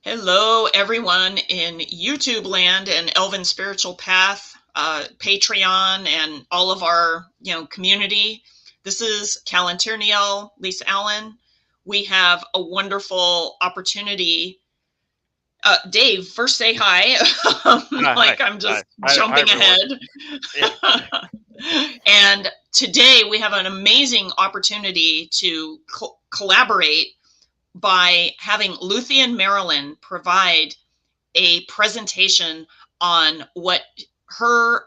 Hello, everyone in YouTube land and Elven Spiritual Path, Patreon, and all of our community. This is Calantirniel, Lisa Allen. We have a wonderful opportunity. Dave, first say hi. Hi. I'm just Hi, jumping everyone. ahead. Yeah. And today we have an amazing opportunity to collaborate by having Luthien Merilin provide a presentation on what her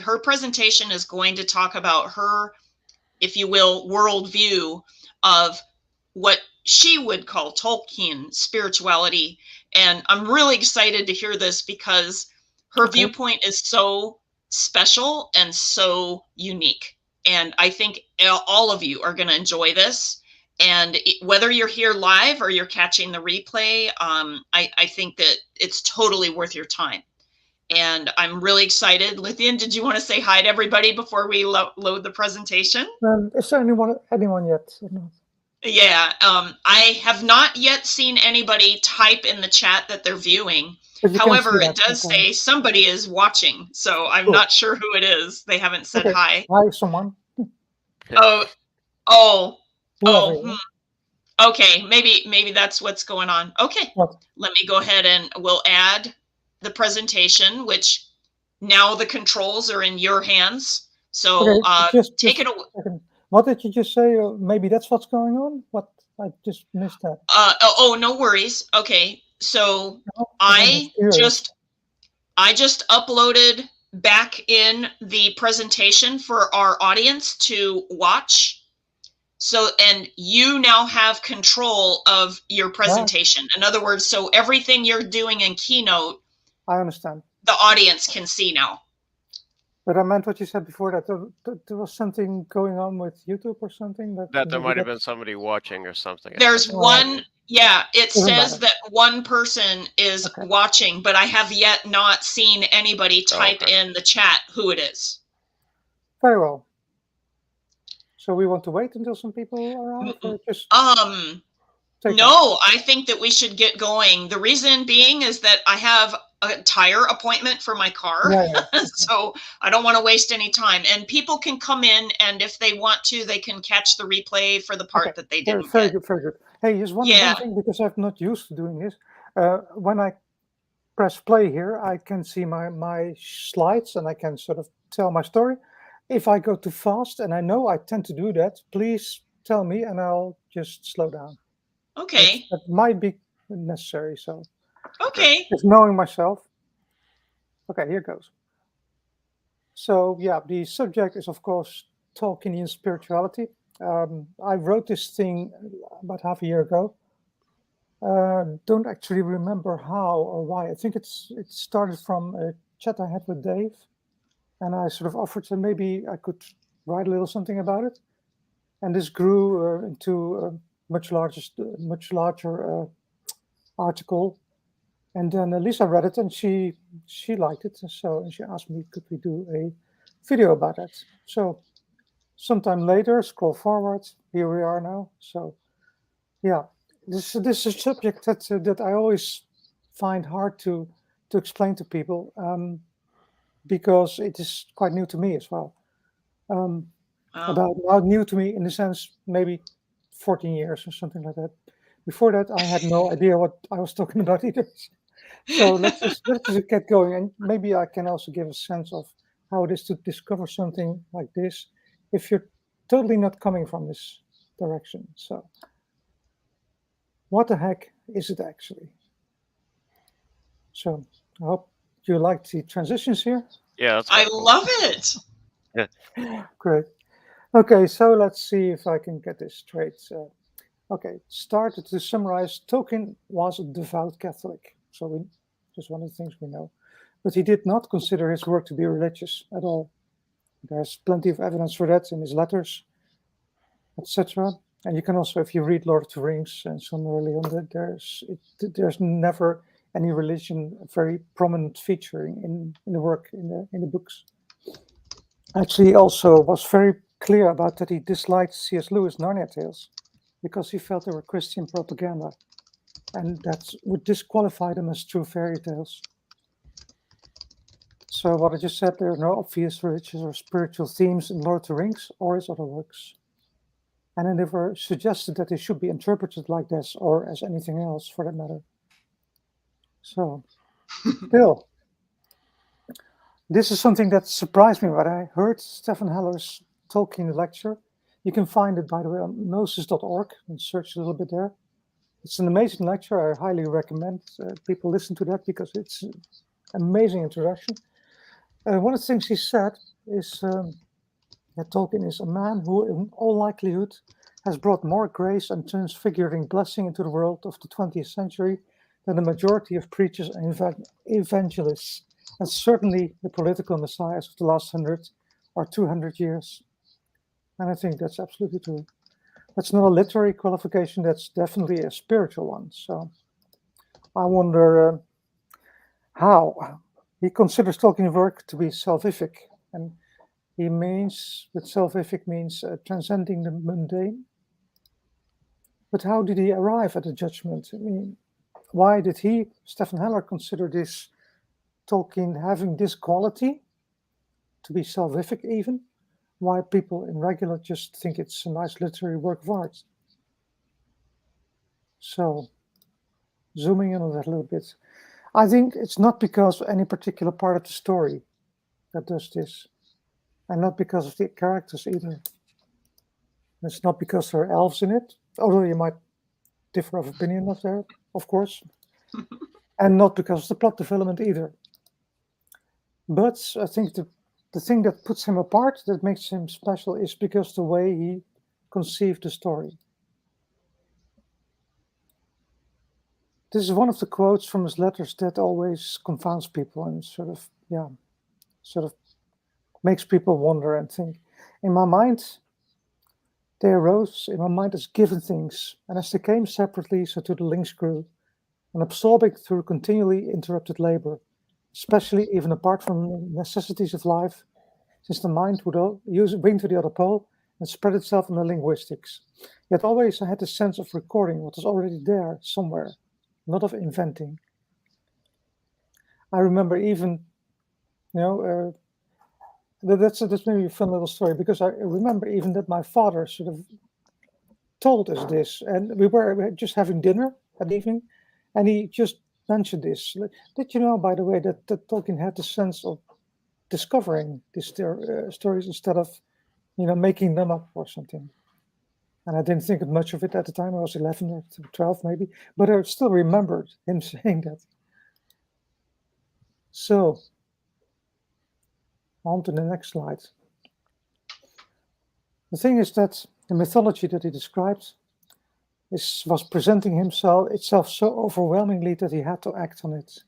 her presentation is going to talk about her, if you will, worldview of what she would call Tolkien spirituality. And I'm really excited to hear this because her viewpoint is so special and so unique. And I think all of you are going to enjoy this. And whether you're here live or you're catching the replay, I think that it's totally worth your time. And I'm really excited. Luthien, did you want to say hi to everybody before we load the presentation? Is there anyone yet? Or not? Yeah, I have not yet seen anybody type in the chat that they're viewing. However, it does say somebody is watching, so I'm not sure who it is. They haven't said hi. Hi, someone. Okay, maybe that's what's going on. Okay, let me go ahead and we'll add the presentation, which now the controls are in your hands. So take it away. What did you just say? Maybe that's what's going on? What? I just missed that. Oh, no worries. Okay, so I just uploaded back in the presentation for our audience to watch. So, and you now have control of your presentation. In other words, so everything you're doing in Keynote, I understand. The audience can see now. But I meant what you said before, that there was something going on with YouTube or something. That there might have been somebody watching or something. There's one, yeah, it says that one person is watching, but I have yet not seen anybody type in the chat who it is. Very well. So we want to wait until some people arrive? Or just no, I think that we should get going. The reason being is that I have a tire appointment for my car. So I don't want to waste any time. And people can come in, and if they want to, they can catch the replay for the part that they didn't Very good, very good. Hey, just one thing, because I'm not used to doing this. When I press play here, I can see my slides, and I can sort of tell my story. If I go too fast, and I know I tend to do that, please tell me, and I'll just slow down. Okay. That might be necessary, so. Okay. Just knowing myself. Okay, here goes. So, yeah, the subject is, of course, Tolkienian spirituality. I wrote this thing about half a year ago. Don't actually remember how or why. I think it started from a chat I had with Dave. And I sort of offered to maybe I could write a little something about it. And this grew into a much larger article. And then Lisa read it, and she liked it. So she asked me, could we do a video about that? So sometime later, scroll forward, here we are now. So yeah, this is a subject that I always find hard to explain to people. Because it is quite new to me as well. About not new to me in the sense maybe 14 years or something like that. Before that, I had no idea what I was talking about either. So let's just get going, and maybe I can also give a sense of how it is to discover something like this if you're totally not coming from this direction. So, what the heck is it actually? So, I hope you like the transitions here. Yeah, I love it. Great. Okay, so let's see if I can get this straight. Okay, started to summarize. Tolkien was a devout Catholic, so just one of the things we know. But he did not consider his work to be religious at all. There's plenty of evidence for that in his letters, etc. And you can also, if you read Lord of the Rings and some early on, there's never any religion very prominent featuring in the work, in the books. Actually, he also was very clear about that he disliked C.S. Lewis' Narnia tales because he felt they were Christian propaganda. and that would disqualify them as true fairy tales. So what I just said, there are no obvious religious or spiritual themes in Lord of the Rings or his other works. And I never suggested that they should be interpreted like this or as anything else for that matter. So, still, this is something that surprised me when I heard Stephen Heller's Tolkien lecture. You can find it, by the way, on gnosis.org and search a little bit there. It's an amazing lecture. I highly recommend people listen to that because it's an amazing introduction. One of the things he said is that Tolkien is a man who, in all likelihood, has brought more grace and transfiguring blessing into the world of the 20th century than the majority of preachers and evangelists, and certainly the political messiahs of the last 100 or 200 years. And I think that's absolutely true. That's not a literary qualification, that's definitely a spiritual one. So I wonder how he considers Tolkien's work to be salvific, and he means, with salvific means transcending the mundane. But how did he arrive at a judgment? I mean, why did he, Stephen Heller, consider this Tolkien having this quality to be salvific even? Why people in regular just think it's a nice literary work of art? So, zooming in on that a little bit, I think it's not because of any particular part of the story that does this, and not because of the characters either. It's not because there are elves in it, although you might differ of opinion of that, of course, and not because of the plot development either. But I think the thing that puts him apart, that makes him special, is because the way he conceived the story. This is one of the quotes from his letters that always confounds people and sort of makes people wonder and think. In my mind, they arose in my mind as given things, and as they came separately, so too the links grew, and absorbing through continually interrupted labor, especially even apart from the necessities of life, since the mind would bring to the other pole and spread itself in the linguistics. Yet always I had the sense of recording what was already there somewhere, not of inventing. I remember even, that's maybe a fun little story, because I remember even that my father sort of told us this, and we were just having dinner that evening, and he just mentioned this. Did you know, by the way, that Tolkien had the sense of discovering these stories instead of, making them up or something? And I didn't think much of it at the time. I was 11 or 12 maybe, but I still remembered him saying that. So, on to the next slide. The thing is that the mythology that he described was presenting itself so overwhelmingly that he had to act on it.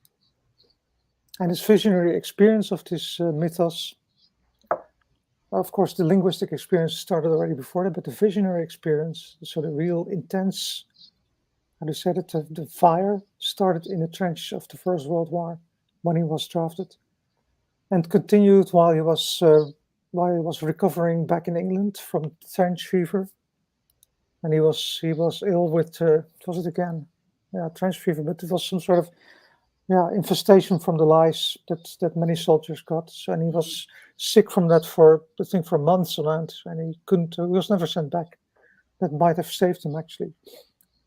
And his visionary experience of this mythos, of course, the linguistic experience started already before that, but the visionary experience, so the real intense, how do you say it, the fire started in the trench of the First World War when he was drafted, and continued while he was recovering back in England from trench fever. And he was ill with, what was it again? Yeah, trench fever, but it was some sort of infestation from the lice that many soldiers got. So, and he was sick from that for months on end, and he was never sent back. That might have saved him, actually.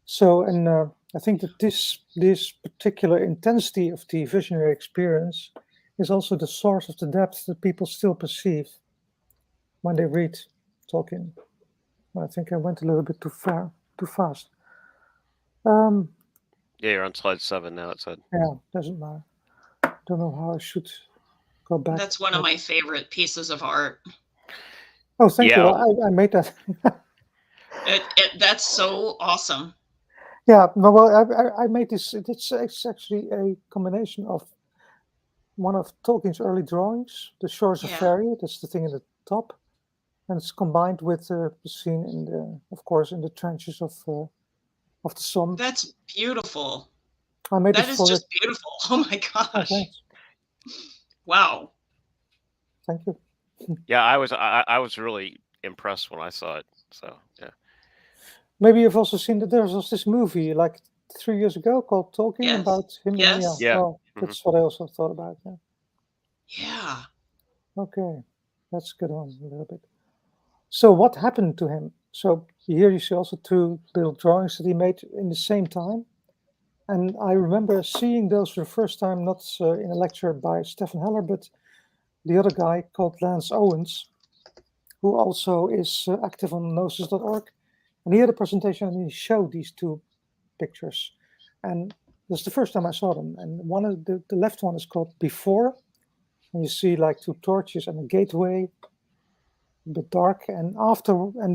So, and I think that this particular intensity of the visionary experience is also the source of the depth that people still perceive when they read Tolkien. I think I went a little bit too fast. Yeah, you're on slide 7 now, it said. Yeah, doesn't matter. Don't know how I should go back. That's one of my favorite pieces of art. Oh, thank you. I made that. That's so awesome. Yeah, no, well, I made this. It's actually a combination of one of Tolkien's early drawings, The Shores of Fairy. That's the thing in the top. And it's combined with the scene in the trenches of the Somme. That's beautiful. That is just beautiful. Oh my gosh! Oh, wow. Thank you. Yeah, I was really impressed when I saw it. So yeah. Maybe you've also seen that there was this movie like 3 years ago called Tolkien Yes. about him. Yes. Yeah. Well, that's what I also thought about. Yeah. Yeah. Okay, let's get on a little bit. So what happened to him? So here you see also 2 little drawings that he made in the same time. And I remember seeing those for the first time, not in a lecture by Stephen Heller, but the other guy called Lance Owens, who also is active on gnosis.org. And he had a presentation and he showed these 2 pictures. And that's the first time I saw them. And one of the left one is called Before. And you see like 2 torches and a gateway, a bit dark. And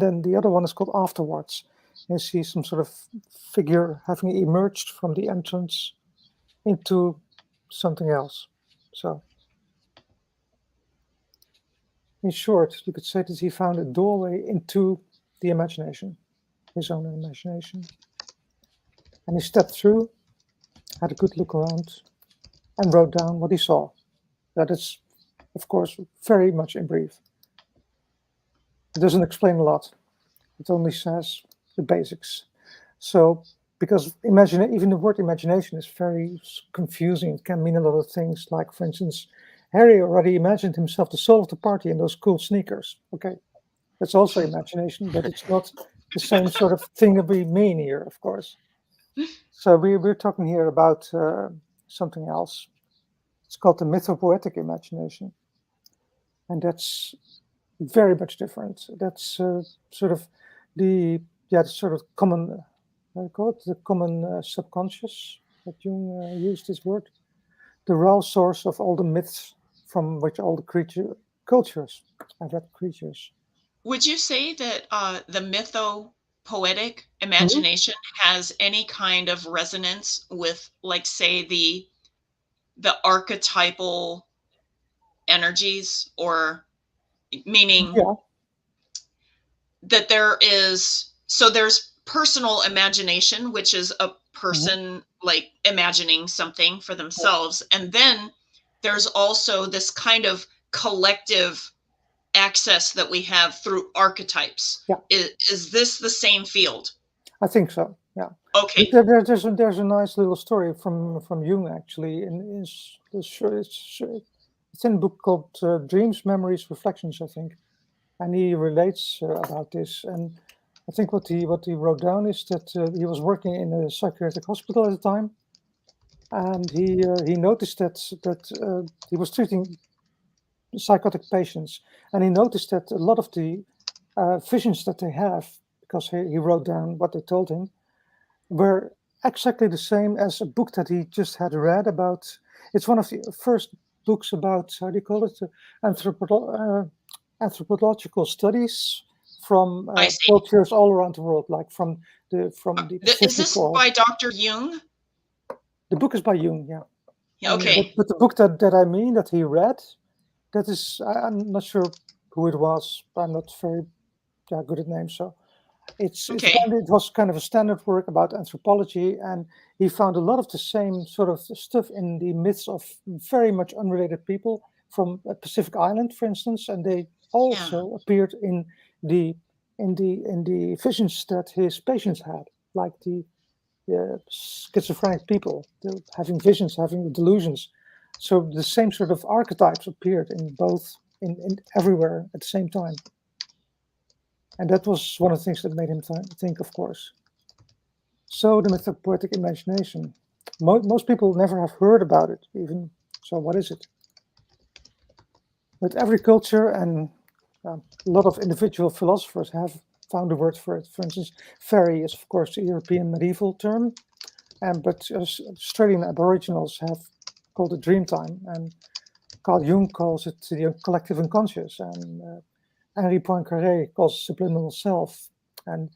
then the other one is called Afterwards. You see some sort of figure having emerged from the entrance into something else. So, in short, you could say that he found a doorway into the imagination, his own imagination. And he stepped through, had a good look around, and wrote down what he saw. That is, of course, very much in brief. It doesn't explain a lot. It only says the basics. So, because even the word imagination is very confusing. It can mean a lot of things. Like, for instance, Harry already imagined himself the soul of the party in those cool sneakers. Okay, that's also imagination, but it's not the same sort of thing that we mean here, of course. So we're talking here about something else. It's called the mythopoetic imagination, and that's very much different. That's sort of the sort of common, I call it the common subconscious. That Jung used this word, the raw source of all the myths from which all the cultures have had creatures. Would you say that the mythopoetic imagination has any kind of resonance with, like, say, the archetypal energies, or meaning that there's personal imagination, which is a person like imagining something for themselves, and then there's also this kind of collective access that we have through archetypes. Is this the same field? I think so. Yeah. Okay. There's a nice little story from Jung, actually. It's in a book called Dreams, Memories, Reflections, I think, and he relates about this. And I think what he wrote down is that he was working in a psychiatric hospital at the time, and he noticed that he was treating psychotic patients, and he noticed that a lot of the visions that they have, because he wrote down what they told him, were exactly the same as a book that he just had read about. It's one of the first books about, how do you call it, anthropological studies from cultures all around the world, like from the Pacific. Is this by Dr. Jung? The book is by Jung, yeah. Okay. But the book that I mean that he read, that is, I'm not sure who it was. I'm not very good at names, so it was kind of a standard work about anthropology, and he found a lot of the same sort of stuff in the myths of very much unrelated people from a Pacific island, for instance, and they also appeared in the visions that his patients had, like the schizophrenic people, having visions, having delusions. So the same sort of archetypes appeared in both, in everywhere at the same time. And that was one of the things that made him think, of course. So the mythopoetic imagination. Most people never have heard about it, even. So what is it? But every culture and a lot of individual philosophers have found a word for it. For instance, fairy is, of course, the European medieval term, but Australian Aboriginals have called it dreamtime, and Carl Jung calls it the collective unconscious, and Henri Poincaré calls subliminal self. And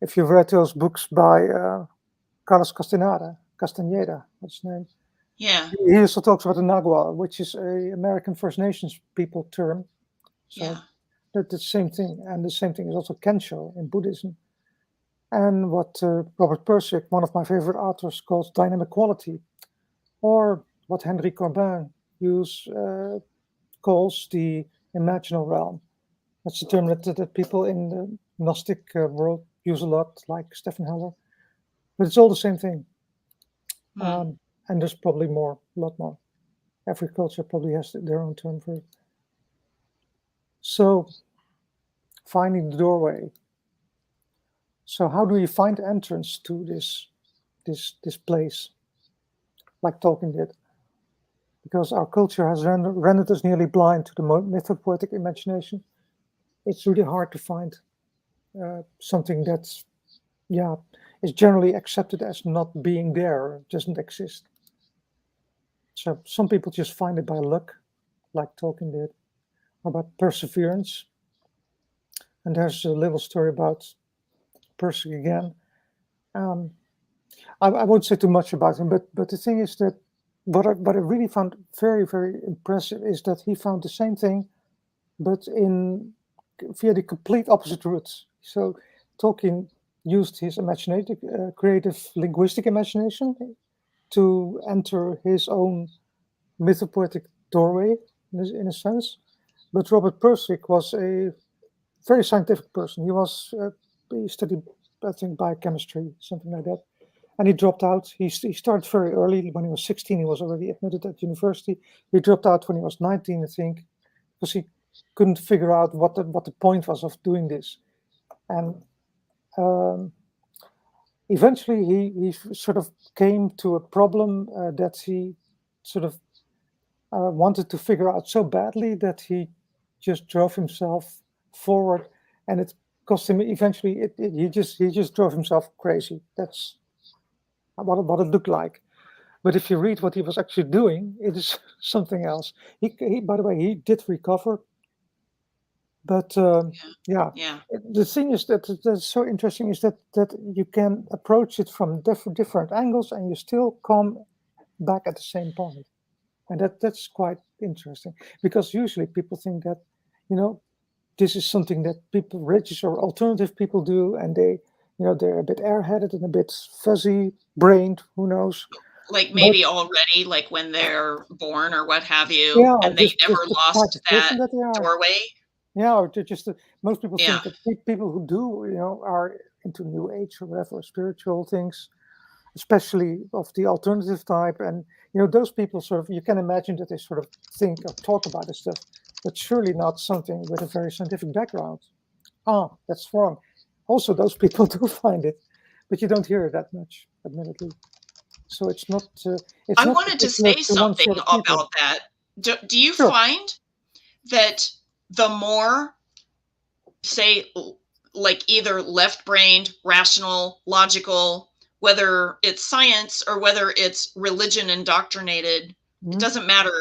if you've read those books by Carlos Castaneda, what's his name? Yeah. He also talks about the Nagual, which is an American First Nations people term. So that's the same thing. And the same thing is also Kensho in Buddhism. And what Robert Persick, one of my favorite authors, calls dynamic quality, or what Henri Corbin calls the imaginal realm. That's a term that people in the Gnostic world use a lot, like Stephen Heller. But it's all the same thing. Hmm. And there's probably more, a lot more. Every culture probably has their own term for it. So, finding the doorway. So, how do you find entrance to this place, like Tolkien did? Because our culture has rendered us nearly blind to the mythopoetic imagination. It's really hard to find something that's, is generally accepted as not being there, doesn't exist. So some people just find it by luck, like Tolkien did, about perseverance. And there's a little story about Percy again. I won't say too much about him, but the thing is that what I really found very, very impressive is that he found the same thing, but via the complete opposite routes. So Tolkien used his imaginative, creative linguistic imagination to enter his own mythopoetic doorway, in a sense. But Robert Persick was a very scientific person. He studied, I think, biochemistry, something like that. And he dropped out. He started very early. When he was 16, he was already admitted at university. He dropped out when he was 19, I think, because he couldn't figure out what the point was of doing this. And eventually he sort of came to a problem that he sort of wanted to figure out so badly that he just drove himself forward, and it cost him eventually. He just drove himself crazy. That's what it looked like. But if you read what he was actually doing, it is something else. He by the way, he did recover. But Yeah. the thing is that's so interesting is that you can approach it from different angles, and you still come back at the same point. And that's quite interesting, because usually people think that, this is something that people, religious or alternative people do, and they're a bit airheaded and a bit fuzzy brained, who knows. Like maybe already, like when they're born or what have you, Yeah, and they never just the type lost of that person that they are. doorway. Yeah, or just most people Yeah. think that people who do, are into New Age or whatever, spiritual things, especially of the alternative type. And, those people sort of, you can imagine that they sort of think or talk about this stuff, but surely not something with a very scientific background. That's wrong. Also, those people do find it, but you don't hear it that much, admittedly. So it's not. I wanted to say something about that. Do you find that the more, say, like either left-brained, rational, logical, whether it's science or whether it's religion indoctrinated, it doesn't matter.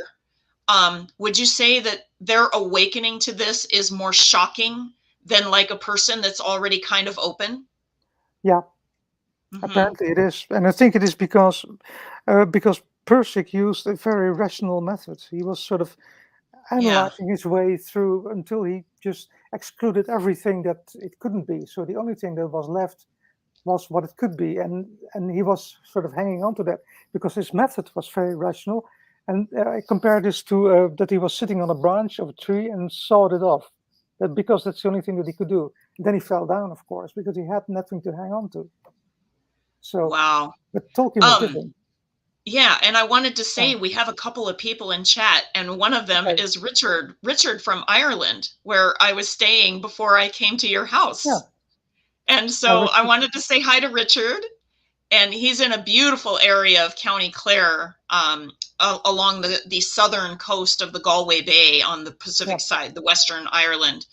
Would you say that their awakening to this is more shocking than like a person that's already kind of open? Yeah, apparently it is. And I think it is because Persick used a very rational method. He was sort of analyzing his way through until he just excluded everything that it couldn't be. So the only thing that was left was what it could be, and he was sort of hanging on to that because his method was very rational. And I compare this to that he was sitting on a branch of a tree and sawed it off, because that's the only thing that he could do. And then he fell down, of course, because he had nothing to hang on to. So wow. But Tolkien was different. Yeah, and I wanted to say we have a couple of people in chat, and one of them is Richard from Ireland, where I was staying before I came to your house. Yeah. And so I wanted to say hi to Richard, and he's in a beautiful area of County Clare, along the southern coast of the Galway Bay on the Pacific side, the Western Ireland.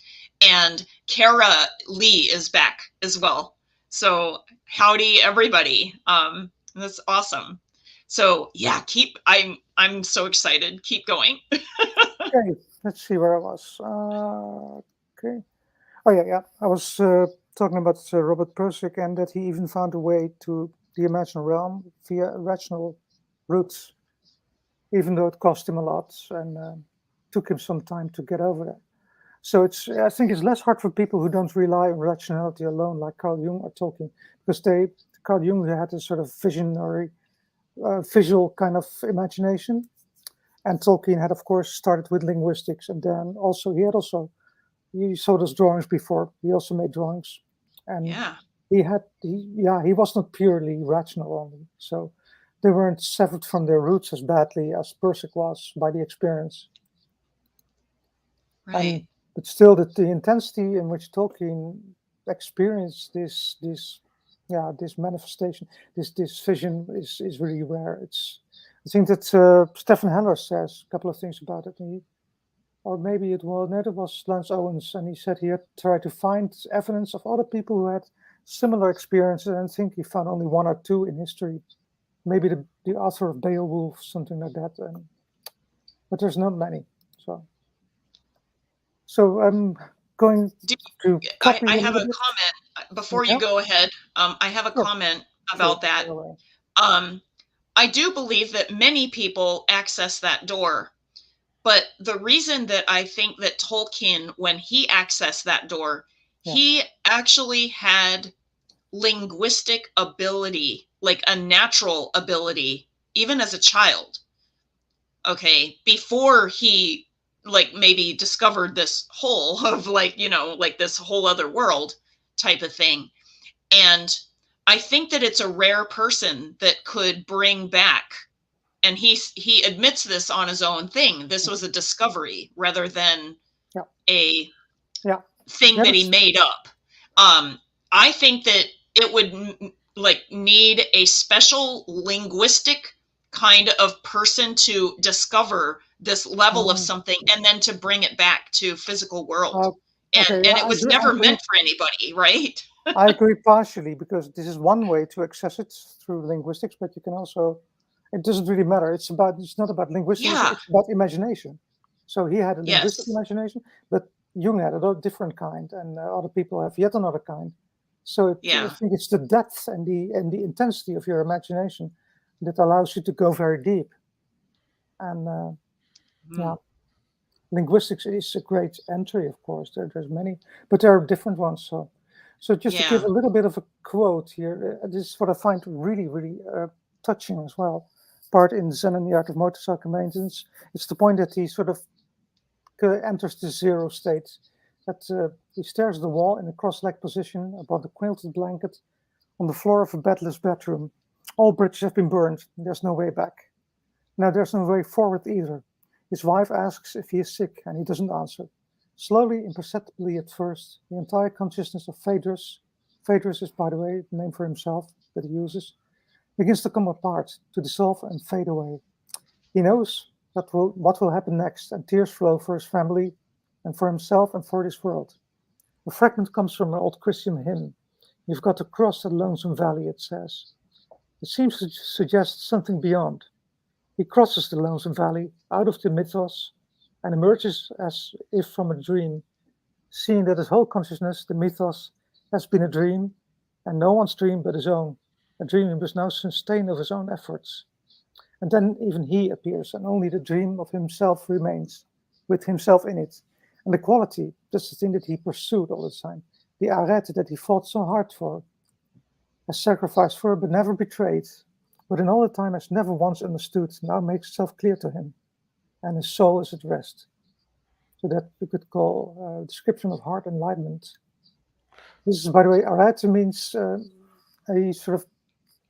And Cara Lee is back as well. So howdy, everybody. That's awesome. So yeah, I'm so excited. Keep going. Okay, let's see where I was. Okay. Oh yeah. I was talking about Robert Persick, and that he even found a way to the imaginal realm via rational routes, even though it cost him a lot and took him some time to get over that. So I think it's less hard for people who don't rely on rationality alone, like Carl Jung or Tolkien, because Carl Jung had a sort of visionary, visual kind of imagination, and Tolkien had, of course, started with linguistics, and then he saw those drawings before. He also made drawings, and he was not purely rational only. So they weren't severed from their roots as badly as Persic was by the experience. Right. But still, the intensity in which Tolkien experienced this manifestation, this vision is really rare. I think that Stephen Heller says a couple of things about it. Or maybe it was Lance Owens, and he said he had tried to find evidence of other people who had similar experiences, and I think he found only one or two in history. Maybe the author of Beowulf, something like that. But there's not many. So I'm going to copy. I have a comment before you go ahead. I have a comment about that. I do believe that many people access that door. But the reason that I think that Tolkien, when he accessed that door, he actually had linguistic ability, like a natural ability, even as a child. Okay, before he like maybe discovered this whole of like, like this whole other world type of thing. And I think that it's a rare person that could bring back, and he admits this on his own thing. This was a discovery rather than a thing that he made up. I think that it would like need a special linguistic kind of person to discover this level of something and then to bring it back to physical world. And it was never meant for anybody, right? I agree partially, because this is one way to access it through linguistics, but you can also, it doesn't really matter. It's not about linguistics, it's about imagination. So he had a linguistic imagination, but Jung had a different kind, and other people have yet another kind. So I think it's the depth and the intensity of your imagination that allows you to go very deep. And linguistics is a great entry, of course. There's many, but there are different ones. So just to give a little bit of a quote here, this is what I find really, really touching as well. Part in Zen and the Art of Motorcycle Maintenance. It's the point that he sort of enters the zero state. That he stares at the wall in a cross-legged position above the quilted blanket on the floor of a bedless bedroom. All bridges have been burned. There's no way back. Now there's no way forward either. His wife asks if he is sick, and he doesn't answer. Slowly, imperceptibly at first, the entire consciousness of Phaedrus is, by the way, the name for himself that he uses, begins to come apart, to dissolve and fade away. He knows what will happen next, and tears flow for his family and for himself and for this world. The fragment comes from an old Christian hymn. You've got to cross that lonesome valley, it says. It seems to suggest something beyond. He crosses the lonesome valley out of the mythos and emerges as if from a dream, seeing that his whole consciousness, the mythos, has been a dream, and no one's dream but his own, a dream he must now sustain of his own efforts. And then even he appears, and only the dream of himself remains, with himself in it. And the quality, that's the thing that he pursued all the time, the arete that he fought so hard for, has sacrificed for, but never betrayed, but in all the time has never once understood, now makes itself clear to him, and his soul is at rest. So that we could call a description of heart enlightenment. This is, by the way, arete means, he sort of,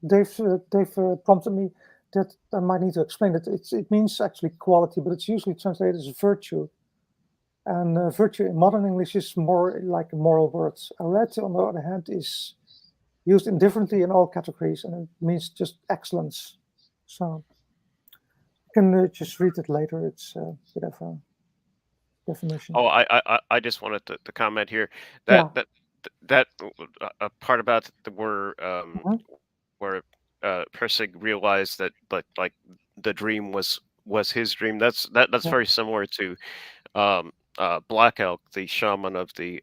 Dave prompted me that I might need to explain it. It means actually quality, but it's usually translated as virtue. And virtue in modern English is more like a moral word. Arete, on the other hand, is used indifferently in all categories, and it means just excellence. So you can just read it later. It's a bit of a definition. Oh, I just wanted to comment here that part about where Persig realized that like the dream was his dream. That's very similar to Black Elk, the shaman of the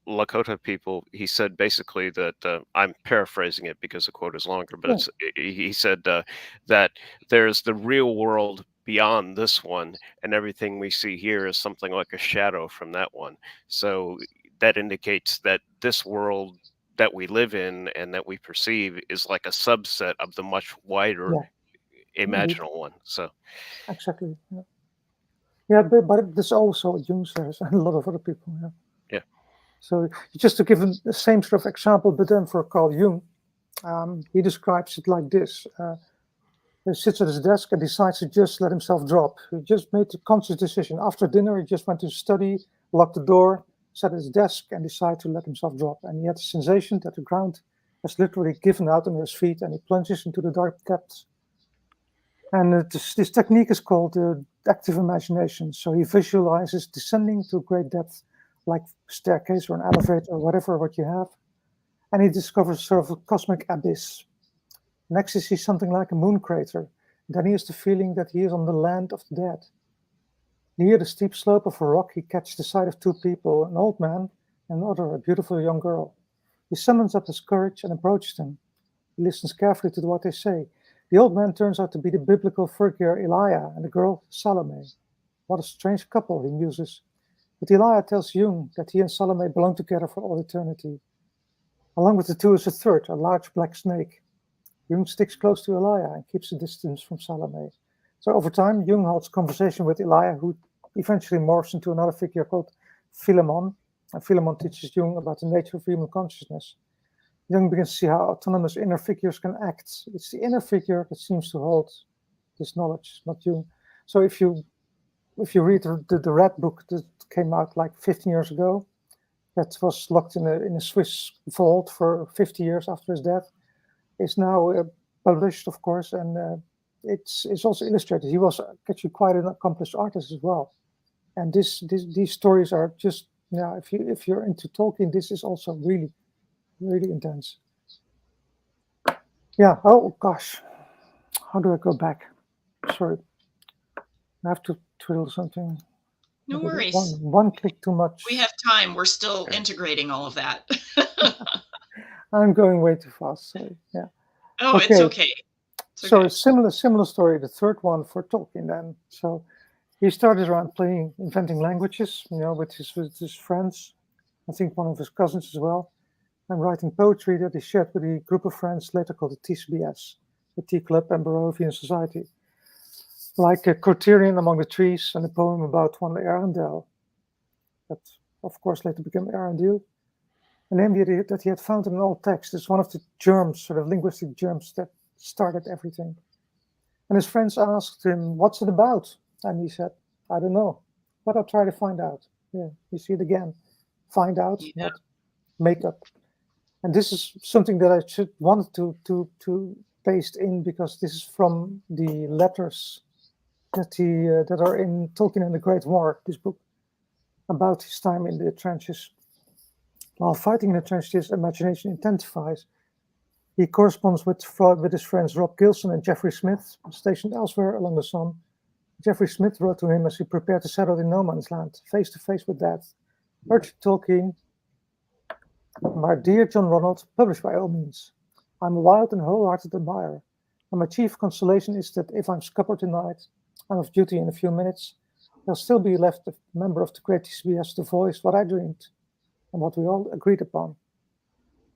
Lakota people. He said basically that I'm paraphrasing it because the quote is longer, but he said that there's the real world beyond this one, and everything we see here is something like a shadow from that one. So that indicates that this world that we live in and that we perceive is like a subset of the much wider imaginal one. So exactly. Yeah, but there's also Jung says and a lot of other people. Yeah. So just to give the same sort of example, but then for Carl Jung, he describes it like this. He sits at his desk and decides to just let himself drop. He just made a conscious decision. After dinner, he just went to study, locked the door, sat at his desk, and decided to let himself drop. And he had the sensation that the ground has literally given out under his feet, and he plunges into the dark depths. And this technique is called active imagination. So he visualizes descending to great depth, like a staircase or an elevator or whatever what you have. And he discovers sort of a cosmic abyss. Next, he sees something like a moon crater. Then he has the feeling that he is on the land of the dead. Near the steep slope of a rock, he catches the sight of two people, an old man and another, a beautiful young girl. He summons up his courage and approaches them. He listens carefully to what they say. The old man turns out to be the biblical figure Elijah and the girl Salome. What a strange couple, he muses. But Elijah tells Jung that he and Salome belong together for all eternity. Along with the two is a third, a large black snake. Jung sticks close to Elijah and keeps a distance from Salome. So over time, Jung holds conversation with Elijah, who eventually morphs into another figure called Philemon. And Philemon teaches Jung about the nature of human consciousness. Jung begins to see how autonomous inner figures can act. It's the inner figure that seems to hold this knowledge, not Jung. So if you read the Red Book that came out like 15 years ago, that was locked in a Swiss vault for 50 years after his death, is now published, of course, and it's also illustrated. He was actually quite an accomplished artist as well. And these stories are just, if you're into Tolkien, this is also really, really intense. Yeah. Oh gosh, how do I go back? Sorry, I have to twiddle something. No worries. One click too much. We have time. We're still integrating all of that. I'm going way too fast. So yeah. Oh, okay. It's okay. So a similar story. The third one for Tolkien then. So he started around inventing languages, with his friends. I think one of his cousins as well, and writing poetry that he shared with a group of friends later called the TCBS, the Tea Club and Barovian Society. Like a Calantirniel Among the Trees and a poem about one Arundel, that of course later became Arundel. A name that he had found in an old text. It's one of the germs, sort of linguistic germs that started everything. And his friends asked him, "What's it about?" And he said, "I don't know, but I'll try to find out." Yeah, you see it again. Find out, not make up. And this is something that I should want to paste in, because this is from the letters that are in Tolkien and the Great War, this book, about his time in the trenches. While fighting in the trenches, his imagination intensifies. He corresponds with his friends Rob Gilson and Jeffrey Smith, stationed elsewhere along the Somme. Jeffrey Smith wrote to him as he prepared to settle in no man's land, face to face with death. Urged Tolkien, "My dear John Ronald, publish by all means. I'm a wild and wholehearted admirer, and my chief consolation is that if I'm scuppered tonight, I'm off duty in a few minutes, there'll still be left a member of the great TCBS to voice what I dreamed and what we all agreed upon.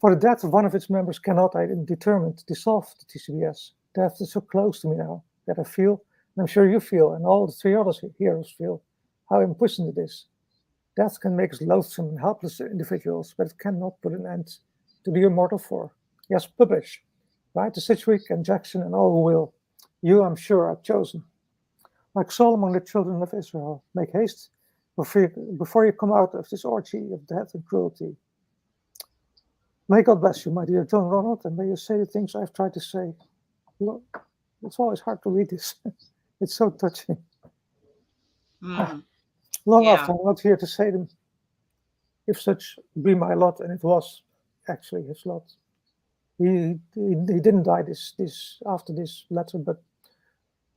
For the death of one of its members cannot, I am determined, to dissolve the TCBS. Death is so close to me now that I feel, and I'm sure you feel, and all the three others heroes feel, how imprisoned it is. Death can make us loathsome and helpless individuals, but it cannot put an end to the immortal four. Yes, publish. Write to Sidgwick and Jackson and all who will. You, I'm sure, are chosen. Like Saul among the children of Israel, make haste before you come out of this orgy of death and cruelty. May God bless you, my dear John Ronald, and may you say the things I've tried to say." Look, it's always hard to read this. It's so touching. Long after I'm not here to say them, if such be my lot, and it was actually his lot. He didn't die this after this letter, but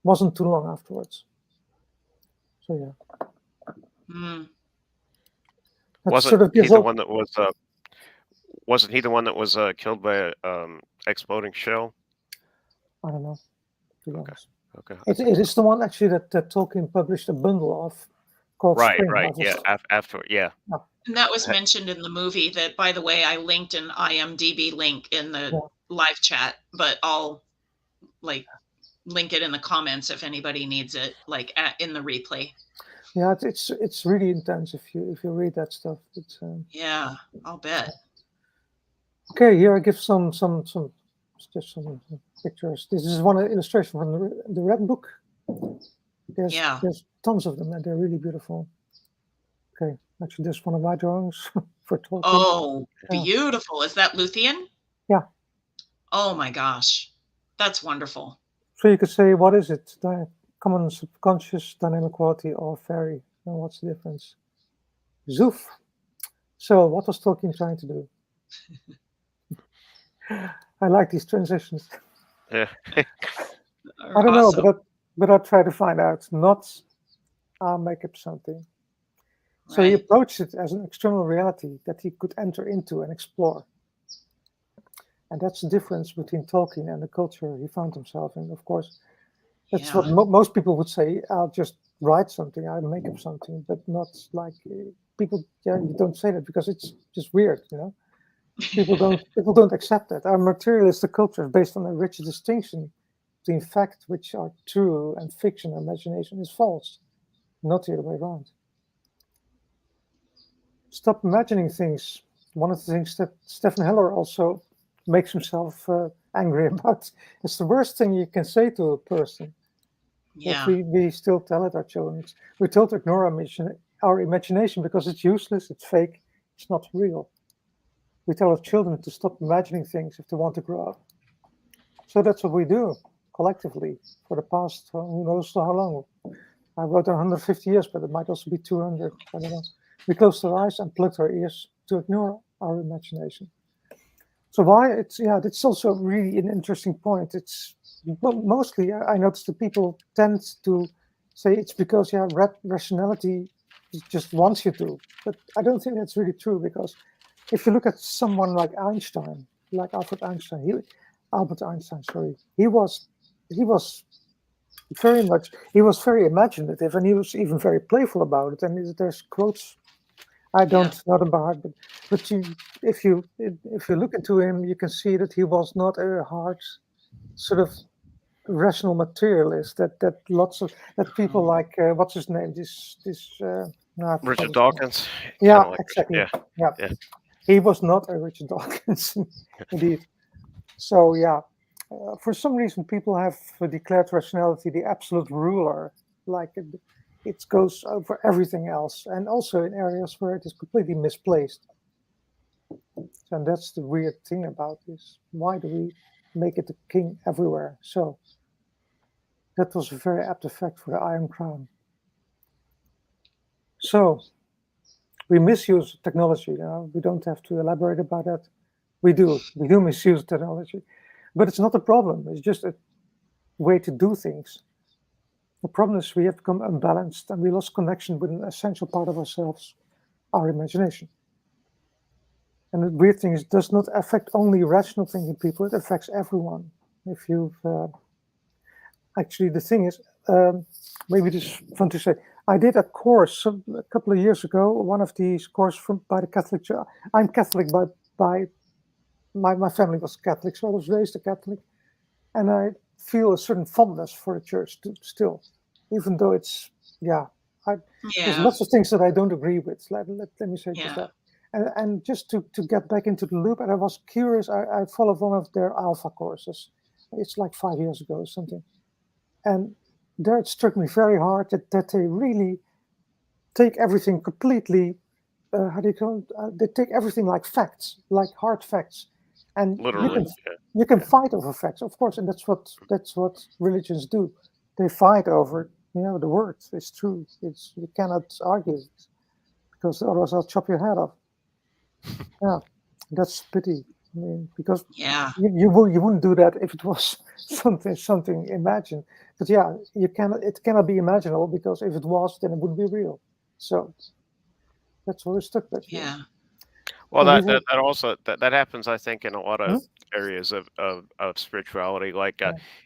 wasn't too long afterwards. So yeah. Wasn't he the one that was? Wasn't he the one that was killed by an exploding shell? I don't know. To be honest. Okay. It is the one actually that Tolkien published a bundle of called Spring Harvest. Yeah. After, yeah. And that was mentioned in the movie. That, by the way, I linked an IMDb link in the live chat, but I'll link it in the comments if anybody needs it, like in the replay. Yeah, it's really intense if you read that stuff. It's yeah, I'll bet. Okay, here I give some just some pictures. This is one illustration from the Red Book. There's tons of them, and they're really beautiful. Okay, actually, this is one of my drawings for Tolkien. Oh, beautiful! Is that Luthien? Yeah. Oh my gosh, that's wonderful. So you could say, what is it? Common subconscious, dynamic quality, or fairy? And what's the difference? Zoof. So what was Tolkien trying to do? I like these transitions. Yeah. I don't know, but I'll try to find out. Not I'll make up something. So he approached it as an external reality that he could enter into and explore. And that's the difference between Tolkien and the culture he found himself in. Of course, that's what most people would say. I'll just write something, I'll make up something, but not like people. Yeah, you don't say that because it's just weird, you know. People don't accept that. Our materialistic culture is based on a rich distinction between fact, which are true, and fiction, imagination is false. Not the other way around. Stop imagining things. One of the things that Stephen Heller also makes himself angry about. It's the worst thing you can say to a person. Yeah. We still tell it our children. We're told to ignore our imagination because it's useless, it's fake, it's not real. We tell our children to stop imagining things if they want to grow up. So that's what we do collectively for the past, who knows how long. I wrote 150 years, but it might also be 200. I don't know. We closed our eyes and plugged our ears to ignore our imagination. So why? It's also really an interesting point. It's mostly, I noticed that people tend to say it's because rationality just wants you to. But I don't think that's really true, because if you look at someone like Einstein, like Albert Einstein, he was very imaginative, and he was even very playful about it. And there's quotes. I don't know them by heart, but if you look into him, you can see that he was not a hard sort of rational materialist. That people like what's his name? Richard Dawkins. Yeah, exactly. Yeah. He was not a Richard Dawkins, indeed. So for some reason, people have declared rationality the absolute ruler, like it goes over everything else, and also in areas where it is completely misplaced. And that's the weird thing about this. Why do we make it the king everywhere? So that was a very apt effect for the Iron Crown. So we misuse technology. We don't have to elaborate about that. We do misuse technology, but it's not a problem. It's just a way to do things. The problem is we have become unbalanced, and we lost connection with an essential part of ourselves, our imagination. And the weird thing is, it does not affect only rational thinking people, it affects everyone. If you've actually, the thing is, maybe this is fun to say, I did a course a couple of years ago, one of these courses by the Catholic Church. I'm Catholic by my family was Catholic, so I was raised a Catholic, and I feel a certain fondness for the church still, even though it's there's lots of things that I don't agree with. Let me say just that. And just to get back into the loop, and I was curious, I followed one of their alpha courses. It's like 5 years ago or something. And there it struck me very hard that they really take everything completely, how do you call it? They take everything like facts, like hard facts. And literally, you can fight over facts, of course, and that's what religions do. They fight over, the words. It's true. You cannot argue it, because otherwise I'll chop your head off. Yeah, that's pity. I mean, because you wouldn't do that if it was something imagined. But it cannot be imaginable, because if it was, then it would be real. So that's what we're stuck with. Yeah. Well, that happens, I think, in a lot of areas of spirituality. Like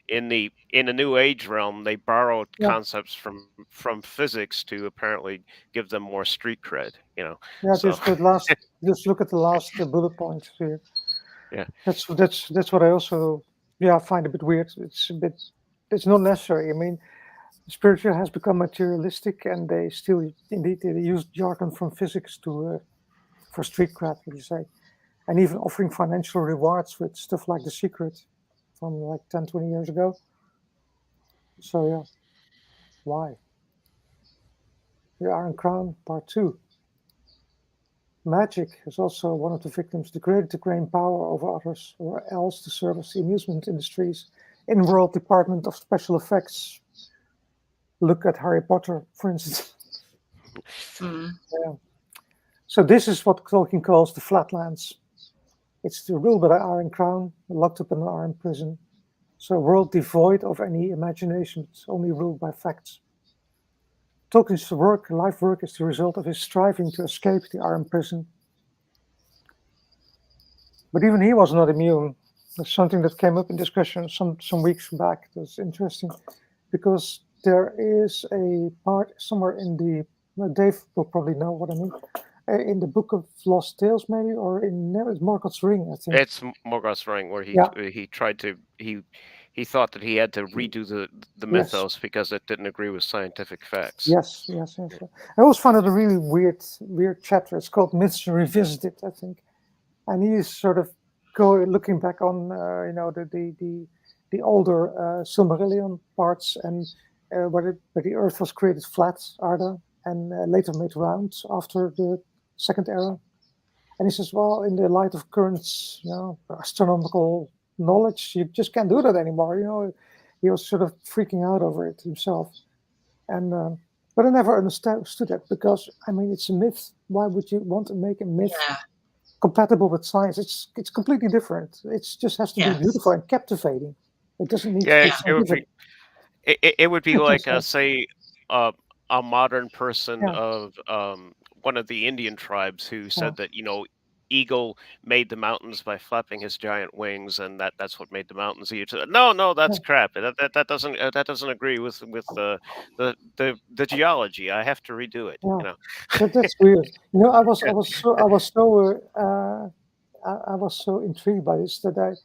in the New Age realm, they borrowed concepts from physics to apparently give them more street cred. Yeah, so. Just look at the last bullet point here. Yeah, that's what I also find a bit weird. It's a bit. it's not necessary. I mean, spiritual has become materialistic, and they still indeed they use jargon from physics to for street cred, would you say, and even offering financial rewards with stuff like The Secret from like 10, 20 years ago. So yeah, why? The Iron Crown, Part 2. Magic is also one of the victims, degraded to gain power over others, or else to serve as the amusement industry's in-world department of special effects. Look at Harry Potter, for instance. Yeah. So this is what Tolkien calls the Flatlands. It's the rule by the Iron Crown, locked up in an iron prison. So a world devoid of any imagination, it's only ruled by facts. Tolkien's life work is the result of his striving to escape the iron prison. But even he was not immune. That's something that came up in discussion some weeks back. That's interesting, because there is a part somewhere in the, Dave will probably know what I mean, in the Book of Lost Tales maybe, or in Morgoth's Ring, I think. It's Morgoth's Ring, where he tried to he thought that he had to redo the mythos because it didn't agree with scientific facts. Yes. I always found it a really weird chapter. It's called Myths Revisited, I think, and he's sort of looking back on the older Silmarillion parts, and where the Earth was created flat, Arda, and later made round after the Second Era. And he says, well, in the light of current, astronomical knowledge, you just can't do that anymore. He was sort of freaking out over it himself. And but I never understood that, because I mean, it's a myth. Why would you want to make a myth compatible with science? It's completely different. It just has to be beautiful and captivating. It doesn't need to be scientific. It would be like say a modern person of one of the Indian tribes who said that Eagle made the mountains by flapping his giant wings, and that's what made the mountains. No, that's crap. That doesn't agree with the geology. I have to redo it. That's weird. I was so intrigued by this that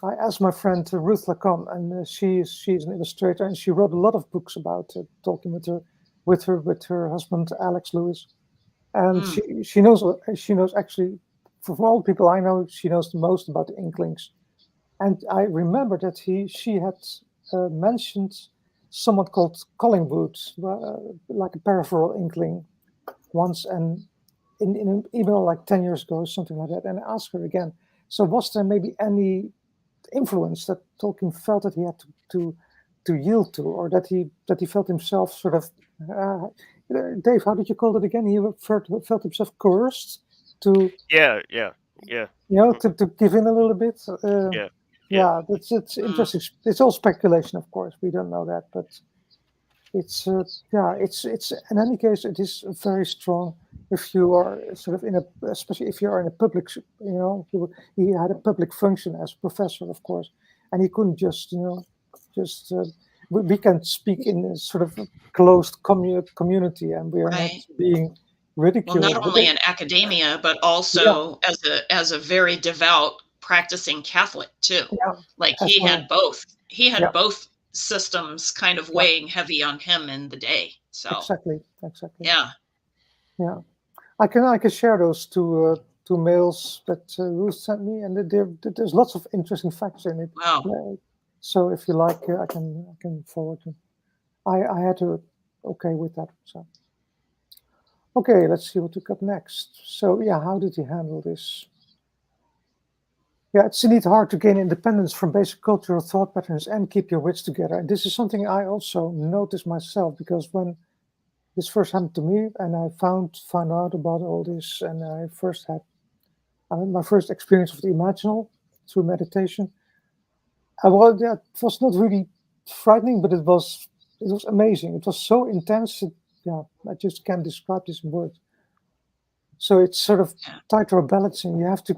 I asked my friend Ruth Lacombe, and she's an illustrator, and she wrote a lot of books about Tolkien with her husband Alex Lewis, and she knows actually, from all the people I know, she knows the most about the Inklings. And I remember that she had mentioned someone called Collingwood, like a peripheral Inkling, once, and in an email like 10 years ago, something like that. And I asked her again, so was there maybe any influence that Tolkien felt that he had to yield to, or that he felt himself sort of, Dave, how did you call it again? He felt himself coerced to to give in a little bit. It's interesting. It's all speculation, of course. We don't know that, but it's in any case, it is very strong. If you are sort of especially if you are in a public, he had a public function as a professor, of course, and he couldn't just we can speak in a sort of closed community, and we are not being ridiculed. Well, not only in academia, but also as a very devout practicing Catholic too. He had both. He had both systems kind of weighing heavy on him in the day. So exactly. Yeah. I can share those two mails that Ruth sent me, and there's lots of interesting facts in it. Wow. So if you like, I can forward them. I had to okay with that. So okay, let's see what we got next. So how did he handle this? It's indeed hard to gain independence from basic cultural thought patterns and keep your wits together. And this is something I also noticed myself, because when this first happened to me, and I found out about all this, and I first had my first experience of the imaginal through meditation. It was not really frightening, but it was amazing. It was so intense. I just can't describe this in words. So it's sort of tightrope balancing. You have to,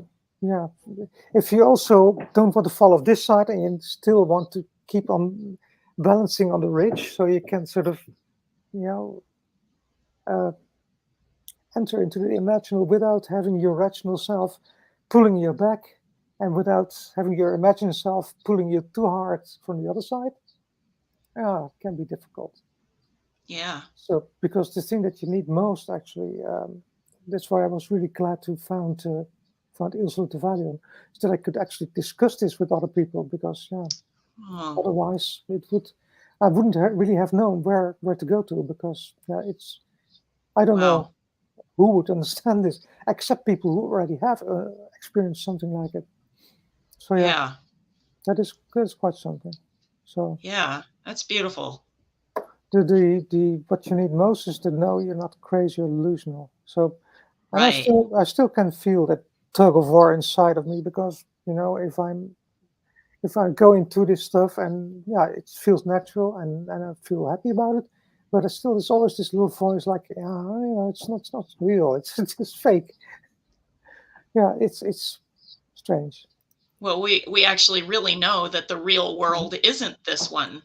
if you also don't want to fall off this side, and you still want to keep on balancing on the ridge, so you can sort of, enter into the imaginal without having your rational self pulling you back. and without having your imagined self pulling you too hard from the other side, it can be difficult. Yeah. So, because the thing that you need most, actually, that's why I was really glad to found Ilsalunte Valion, is that I could actually discuss this with other people. Because otherwise, I wouldn't really have known where to go to. Because I don't know who would understand this, except people who already have experienced something like it. So that is quite something. So yeah, that's beautiful. The what you need most is to know you're not crazy or delusional. So, and Right. I still can feel that tug of war inside of me, because if I go into this stuff, and it feels natural, and I feel happy about it, but there's always this little voice like, it's not real. It's just fake. Yeah, it's strange. Well, we actually really know that the real world isn't this one, I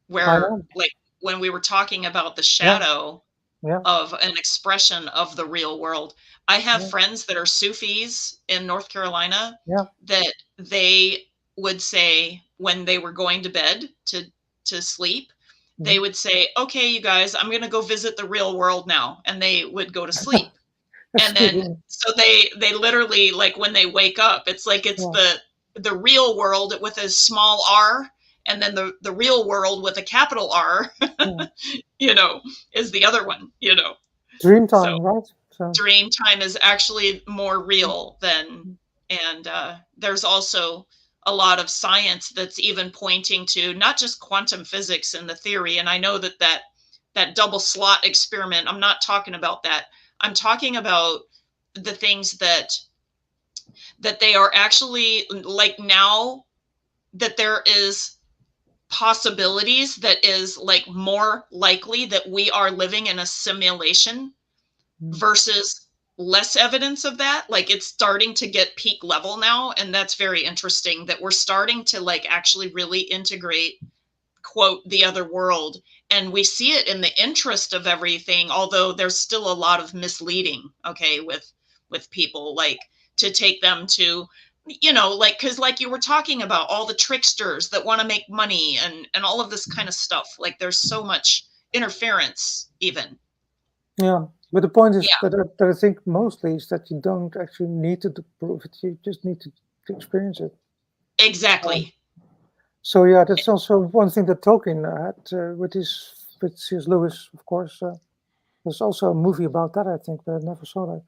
where know. like when we were talking about the shadow Yeah. of an expression of the real world. I have Yeah. friends that are Sufis in North Carolina Yeah. that they would say when they were going to bed to sleep, they would say, "Okay, you guys, I'm going to go visit the real world now." And they would go to sleep. That's And good. then so they literally, like, when they wake up, it's like it's the real world with a small r, and then the real world with a capital R, is the other one, Dream time, So right? So dream time is actually more real than, and there's also a lot of science that's even pointing to not just quantum physics and the theory. And I know that double slot experiment, I'm not talking about that. I'm talking about the things that they are actually, like, now that there is possibilities that is like more likely that we are living in a simulation versus less evidence of that. Like, it's starting to get peak level now, and that's very interesting that we're starting to like actually really integrate, quote, the other world, and we see it in the interest of everything, although there's still a lot of misleading, okay, with people, like, to take them to, like, because like you were talking about all the tricksters that want to make money and all of this kind of stuff, like there's so much interference even. Yeah, but the point is that I think mostly is that you don't actually need to prove it. You just need to experience it. Exactly. So that's also one thing that Tolkien had with C.S. Lewis, of course. There's also a movie about that, I think, but I never saw that.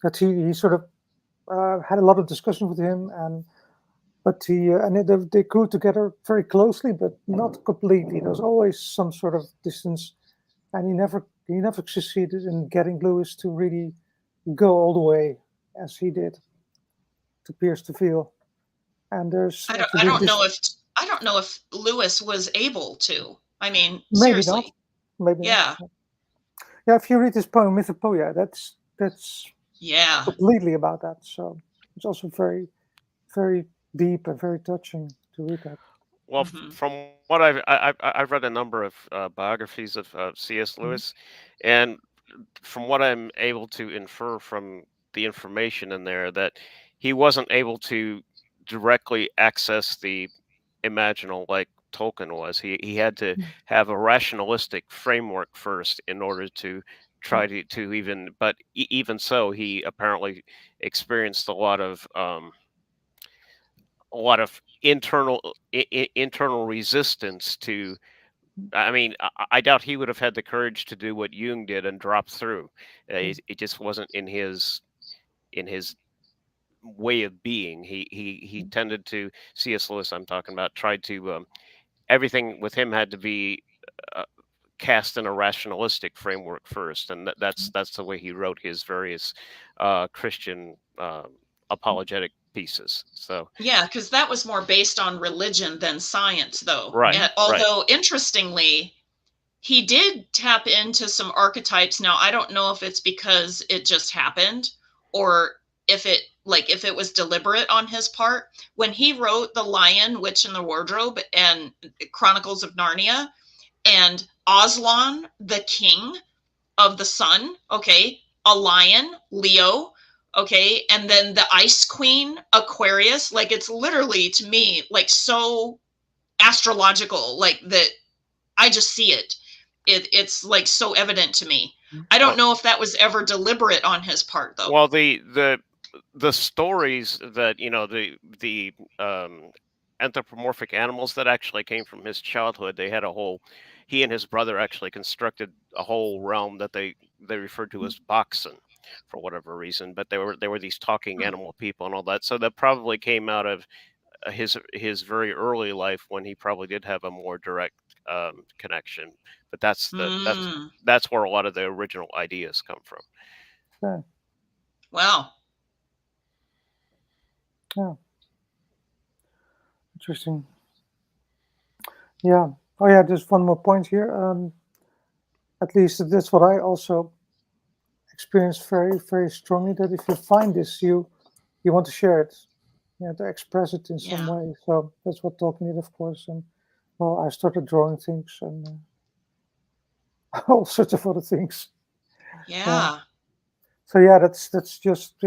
That he sort of had a lot of discussion with him, but they grew together very closely, but not completely. There was always some sort of distance, and he never succeeded in getting Lewis to really go all the way as he did to pierce the veil. And there's I don't know if Lewis was able to. I mean, maybe seriously. not. Maybe not. Yeah, if you read his poem Mythopoeia, that's completely about that. So it's also very, very deep and very touching to read that. Well, from what I've read a number of biographies of C.S. Lewis, and from what I'm able to infer from the information in there, that he wasn't able to directly access the imaginal like Tolkien was. He had to have a rationalistic framework first in order to try to even. But even so, he apparently experienced a lot of internal resistance to. I mean, I doubt he would have had the courage to do what Jung did and drop through. It just wasn't in his way of being. He tended to, C.S. Lewis, I'm talking about, tried to everything with him had to be cast in a rationalistic framework first, and that's the way he wrote his various Christian apologetic pieces. So because that was more based on religion than science, though. Right. Although interestingly, he did tap into some archetypes. Now, I don't know if it's because it just happened or if it was deliberate on his part. When he wrote The Lion, Witch, and the Wardrobe and Chronicles of Narnia, and Aslan, the king of the sun, okay, a lion, Leo, Okay, and then the Ice Queen, Aquarius, like it's literally to me like so astrological, like that I just see it. It's like so evident to me. I don't know if that was ever deliberate on his part though. Well, the stories that the anthropomorphic animals that actually came from his childhood, they had a whole. He and his brother actually constructed a whole realm that they referred to as Boxen, for whatever reason. But they were these talking animal people and all that. So that probably came out of his very early life when he probably did have a more direct connection. But that's where a lot of the original ideas come from. Yeah. Wow. Yeah. Interesting. Yeah. Oh, yeah. There's one more point here. At least that's what I also experienced very, very strongly. That if you find this, you want to share it, to express it in some way. So that's what Tolkien did, of course. And well, I started drawing things and all sorts of other things. Yeah. So yeah, that's just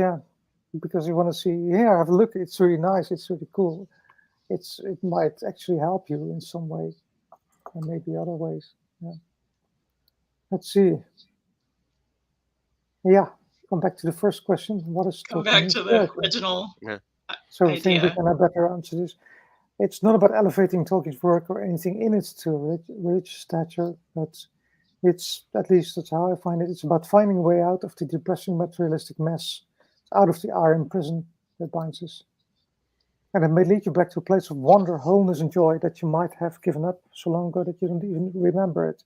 because you want to see. Yeah, have a look. It's really nice. It's really cool. It might actually help you in some way, and maybe other ways. Yeah. Let's see. Yeah, come back to the first question. What is Come Tolkien back to the inspired? original So I think we can have better answer this. It's not about elevating Tolkien's work or anything in it to a rich stature, but it's, at least that's how I find it, it's about finding a way out of the depressing materialistic mess, out of the iron prison that binds us. And it may lead you back to a place of wonder, wholeness, and joy that you might have given up so long ago that you don't even remember it.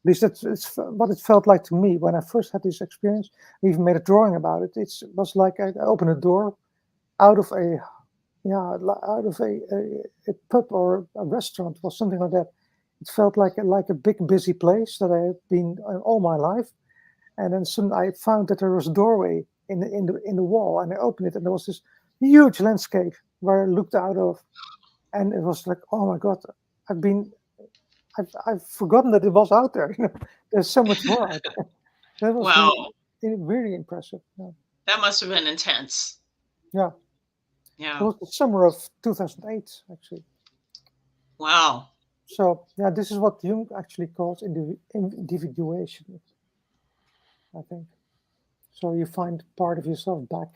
At least it's what it felt like to me when I first had this experience. I even made a drawing about it. It was like I opened a door out of a pub or a restaurant or something like that. It felt like a big busy place that I had been all my life, and then soon I found that there was a doorway in the wall, and I opened it, and there was this huge landscape where I looked out of, and it was like, oh my God, I've forgotten that it was out there. There's so much more out there. That was really impressive. Yeah. That must have been intense. Yeah. Yeah. It was the summer of 2008, actually. Wow. So, yeah, this is what Jung actually calls individuation, I think. So you find part of yourself back.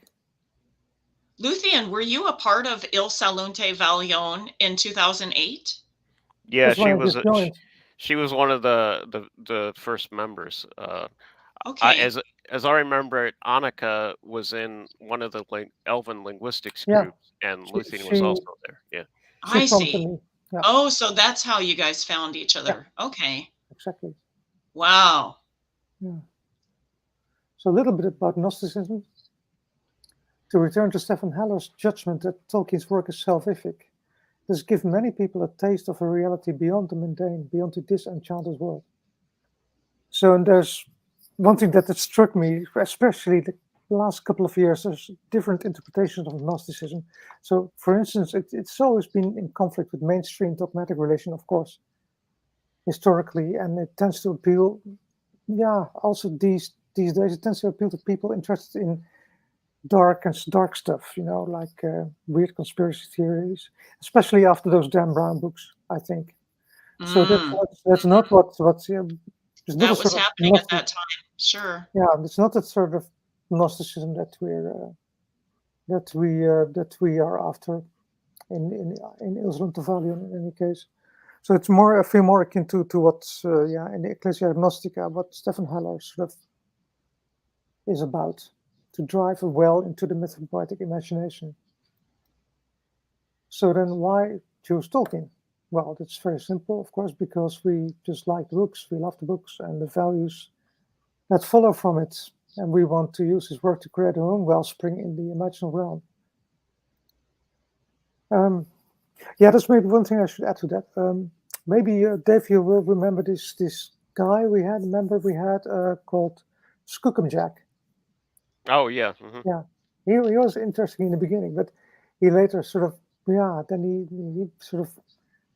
Luthien, were you a part of Ilsalunte Valion in 2008? Yeah, she was one of the first members. Okay. As I remember it, Annika was in one of the Elven linguistics groups, and Luthien was also there. Yeah. I see. Yeah. Oh, so that's how you guys found each other. Yeah. Okay. Exactly. Wow. Yeah. So a little bit about Gnosticism. To return to Stephen Heller's judgment that Tolkien's work is salvific, this gives many people a taste of a reality beyond the mundane, beyond the disenchanted world. So, and there's one thing that struck me, especially the last couple of years, there's different interpretations of Gnosticism. So, for instance, it's always been in conflict with mainstream dogmatic religion, of course, historically, and it tends to appeal, also these days, it tends to appeal to people interested in dark stuff, like weird conspiracy theories, especially after those Dan Brown books, I think. So that's not what that was happening at that time. Sure. Yeah, it's not that sort of Gnosticism that we are after in Ilsalunte Valion in any case. So it's I feel more akin to what in the Ecclesia Gnostica, what Stephen Heller sort of is about, to drive a well into the mythopoetic imagination. So then why choose Tolkien? Well, that's very simple, of course, because we just like the books, we love the books and the values that follow from it, and we want to use his work to create our own wellspring in the imaginal realm. That's maybe one thing I should add to that. Maybe, Dave, you will remember this guy we had called Skookum Jack. Oh, yeah. Mm-hmm. Yeah, he was interesting in the beginning, but he later sort of, then he sort of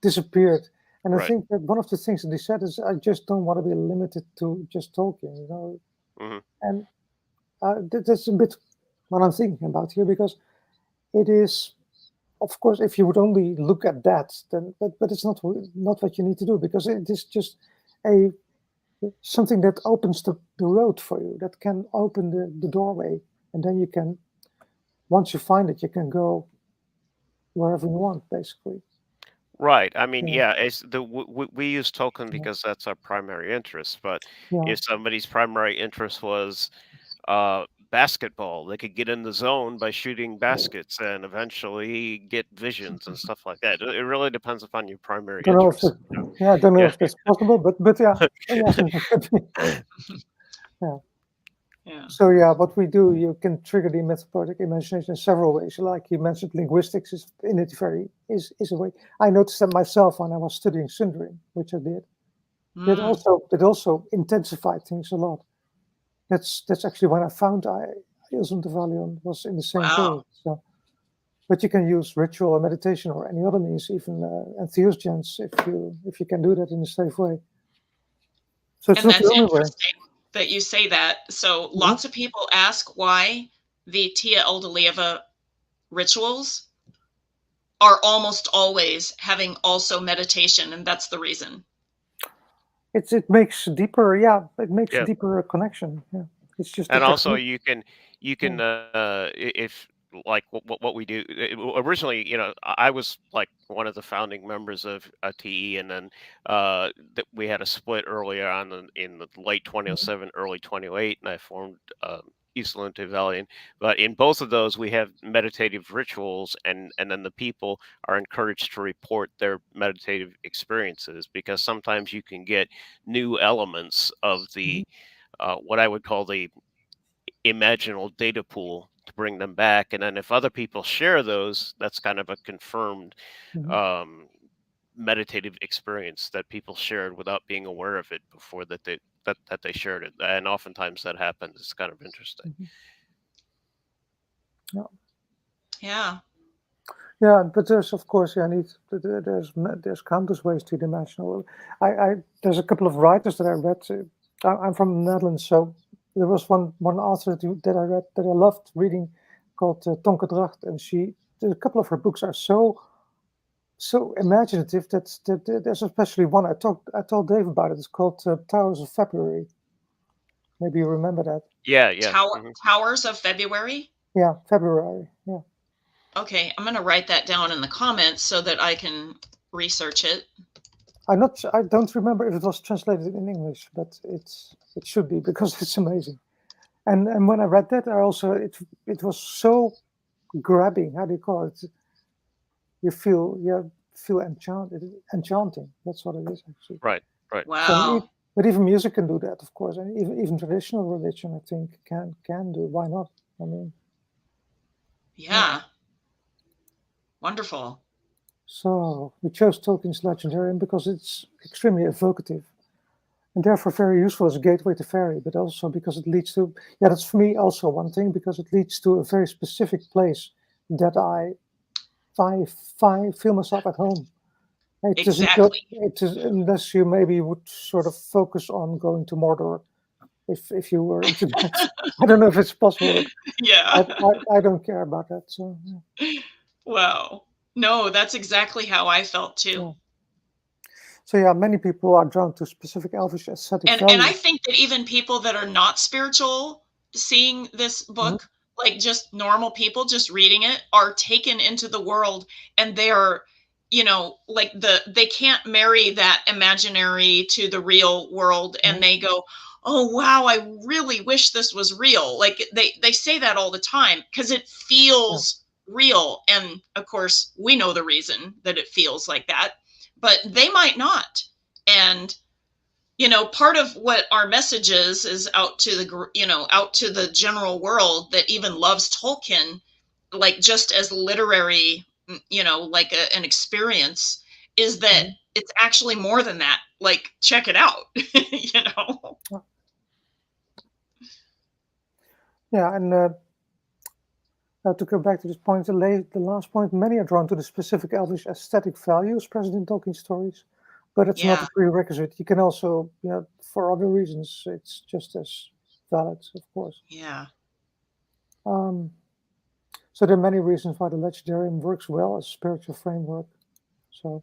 disappeared. And I think that one of the things that he said is, I just don't want to be limited to just Tolkien, Mm-hmm. And that's a bit what I'm thinking about here, because it is, of course, if you would only look at that, then but it's not what you need to do, because it is just a something that opens the road for you, that can open the doorway, and then you can, once you find it, you can go wherever you want, basically. Right. I mean, Yeah. it's we use Tolkien because that's our primary interest. But Yeah. if somebody's primary interest was basketball, they could get in the zone by shooting baskets and eventually get visions and stuff like that. It really depends upon your primary Don't know if interest. I don't know Yeah. if that's possible, but yeah, yeah. Yeah. So yeah, what we do, you can trigger the metaphoric imagination in several ways. Like you mentioned, linguistics is a way. I noticed that myself when I was studying Sundering, which I did. That also intensified things a lot. That's actually when I found Ilsalunte Valion was in the same period. So, but you can use ritual or meditation or any other means, even entheogens, if you can do that in a safe way. So it's and not that's the only way. interesting that you say that. So lots of people ask why the Tia Eldalieva rituals are almost always having also meditation, and that's the reason. It makes deeper, it makes a deeper connection. Yeah, it's just. And also you can if like what we do originally, I was like one of the founding members of TE, and then we had a split earlier on in the late 2007, early 2008, and I formed Ilsalunte Valion. But in both of those, we have meditative rituals, and then the people are encouraged to report their meditative experiences, because sometimes you can get new elements of the what I would call the imaginal data pool to bring them back. And then if other people share those, that's kind of a confirmed meditative experience that people shared without being aware of it before that they shared it. And oftentimes that happens. It's kind of interesting. Yeah, but there's, of course, there's countless ways to dimensional. There's a couple of writers that I read. I'm from the Netherlands, so there was one author that I read that I loved reading, called Tonke Dracht, and a couple of her books are so imaginative that there's especially one I told Dave about it. It's called Towers of February. Maybe you remember that. Yeah. Towers of February. Yeah, February. Yeah. Okay, I'm going to write that down in the comments so that I can research it. I don't remember if it was translated in English, but it should be, because it's amazing. And when I read that, I also it was so grabbing. How do you call it? You feel enchanting. That's what it is, actually. Right. Wow. So, but even music can do that, of course, and even traditional religion, I think, can do. Why not? I mean. Yeah. Wonderful. So we chose Tolkien's Legendarium because it's extremely evocative, and therefore very useful as a gateway to fairy, but also because it leads to, that's for me also one thing, because it leads to a very specific place that I feel myself at home. Exactly. Unless you maybe would sort of focus on going to Mordor, if you were into that. I don't know if it's possible. Yeah. I don't care about that. So. Yeah. Wow. No, that's exactly how I felt too. Yeah. So many people are drawn to specific elvish aesthetic values. And I think that even people that are not spiritual, seeing this book, like just normal people just reading it, are taken into the world, and they are, like they can't marry that imaginary to the real world, and they go, oh wow, I really wish this was real. Like they say that all the time because it feels real. And of course we know the reason that it feels like that, but they might not. And part of what our message is out to the general world that even loves Tolkien, like just as literary, like an experience, is that it's actually more than that. Like, check it out. Yeah, and to go back to this point, the last point, many are drawn to the specific elvish aesthetic values present in Tolkien stories, but it's not a prerequisite. You can also, for other reasons, it's just as valid, of course. Yeah. So there are many reasons why the legendarium works well as a spiritual framework. So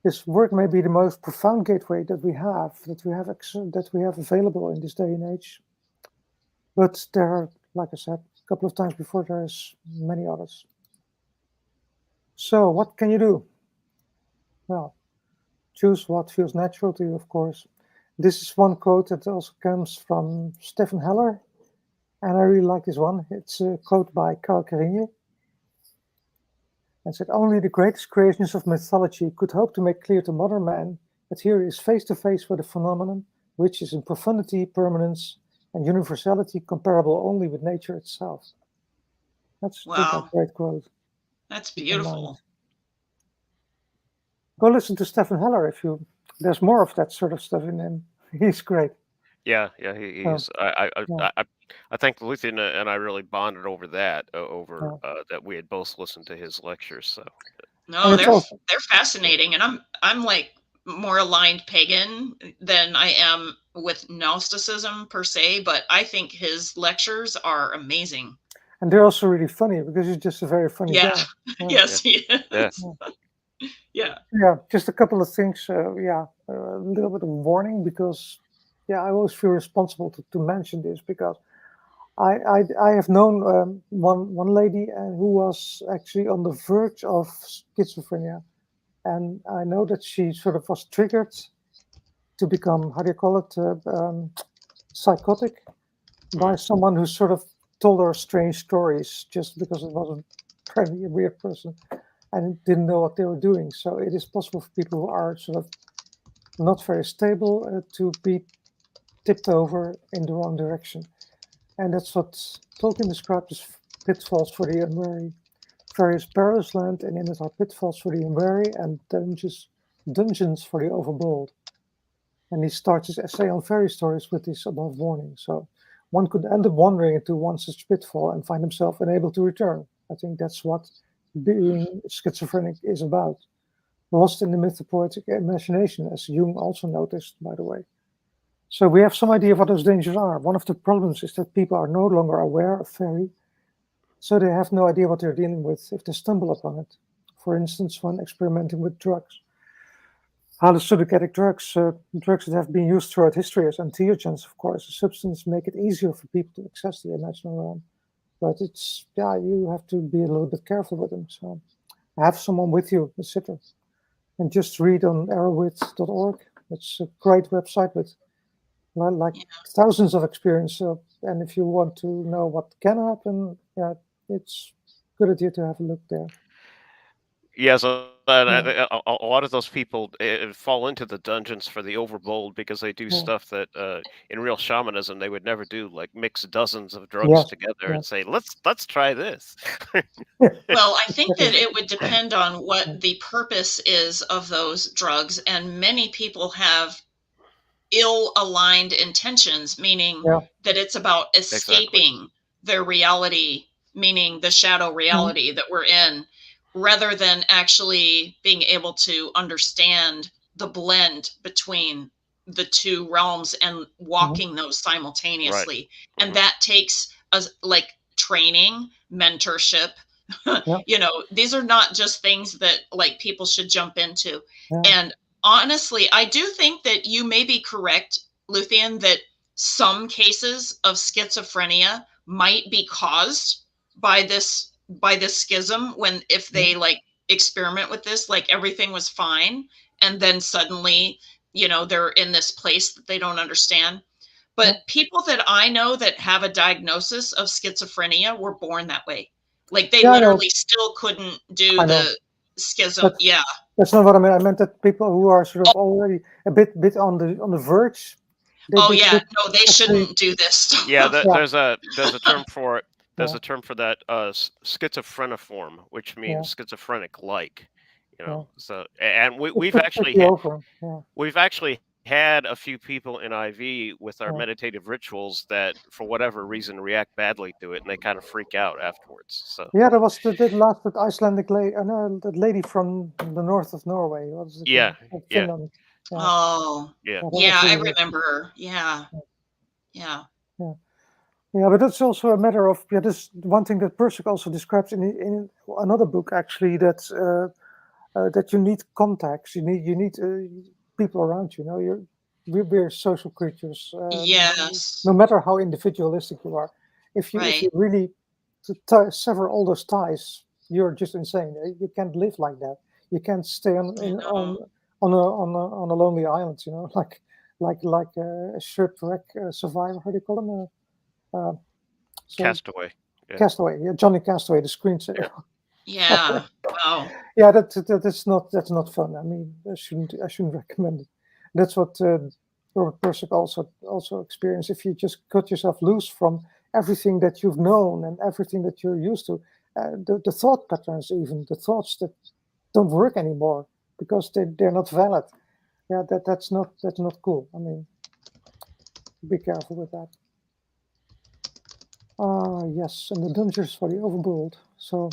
this work may be the most profound gateway that we have available in this day and age. But there are, like I said a couple of times before, there's many others. So what can you do? Well, choose what feels natural to you, of course. This is one quote that also comes from Stephen Heller, and I really like this one. It's a quote by Calantirniel. And said, only the greatest creations of mythology could hope to make clear to modern man that here he is face to face with a phenomenon which is in profundity, permanence, and universality comparable only with nature itself. That's a great quote. That's beautiful. Go listen to Stephen Heller if you. There's more of that sort of stuff in him. He's great. Yeah, he's. I think Luthien and I really bonded over that. That we had both listened to his lectures. So no, they're fascinating, and I'm like more aligned pagan than I am with Gnosticism per se, but I think his lectures are amazing. And they're also really funny because he's just a very funny guy. Yeah. Yes, he is. Yeah. Just a couple of things. A little bit of warning because, I always feel responsible to mention this because I have known one lady who was actually on the verge of schizophrenia, and I know that she sort of was triggered to become, how do you call it, psychotic by someone who sort of told her strange stories just because it was a pretty weird person and didn't know what they were doing. So it is possible for people who are sort of not very stable to be tipped over in the wrong direction. And that's what Tolkien described as pitfalls for the unwary. Various perilous land and in it are pitfalls for the unwary and dungeons for the overbold. And he starts his essay on fairy stories with this above warning. So one could end up wandering into one such pitfall and find himself unable to return. I think that's what being schizophrenic is about. Lost in the mythopoetic imagination, as Jung also noticed, by the way. So we have some idea of what those dangers are. One of the problems is that people are no longer aware of fairy, so they have no idea what they're dealing with if they stumble upon it. For instance, when experimenting with drugs. Hallucinogenic drugs, drugs that have been used throughout history as entheogens, of course, a substance make it easier for people to access the imaginal realm. But it's, you have to be a little bit careful with them. So have someone with you, a sitter. And just read on arrowwit.org. It's a great website with thousands of experience. And if you want to know what can happen, it's a good idea to have a look there. Yes, a lot of those people fall into the dungeons for the overbold because they do stuff that in real shamanism they would never do, like mix dozens of drugs together and say, let's try this. Well, I think that it would depend on what the purpose is of those drugs, and many people have ill-aligned intentions, meaning that it's about escaping their reality, meaning the shadow reality that we're in, rather than actually being able to understand the blend between the two realms and walking those simultaneously. And that takes like training, mentorship. These are not just things that like people should jump into. And honestly, I do think that you may be correct, Luthien, that some cases of schizophrenia might be caused by this schism, if they like experiment with this, like everything was fine, and then suddenly, they're in this place that they don't understand. But people that I know that have a diagnosis of schizophrenia were born that way. Like they literally still couldn't do the schism. That's not what I meant. I meant that people who are sort of already a bit on the verge. No, they shouldn't do this. There's a term for it. There's a term for that, schizophreniform, which means schizophrenic-like. So, and we've actually had a few people in IV with our meditative rituals that, for whatever reason, react badly to it, and they kind of freak out afterwards. So there was the last Icelandic lady, the lady from the north of Norway. What was it? Finland. Oh, I remember her. Yeah. Yeah, but that's also a matter of This one thing that Persic also describes in another book actually, that you need contacts, you need people around you. You know, we're social creatures. Yes. No matter how individualistic you are, if you Right. really sever all those ties, you're just insane. You can't live like that. You can't stay I know. on a lonely island. You know, like a shipwreck survivor. How do you call them? So Castaway. Yeah. Castaway, yeah, Johnny Castaway, the screensaver. Yeah. Wow. Yeah, that's not fun. I mean, I shouldn't recommend it. That's what Robert Persic also experienced. If you just cut yourself loose from everything that you've known and everything that you're used to, the thought patterns, even the thoughts that don't work anymore because they're not valid. Yeah, that's not cool. I mean, be careful with that. Yes, and the dangers for the overbold. So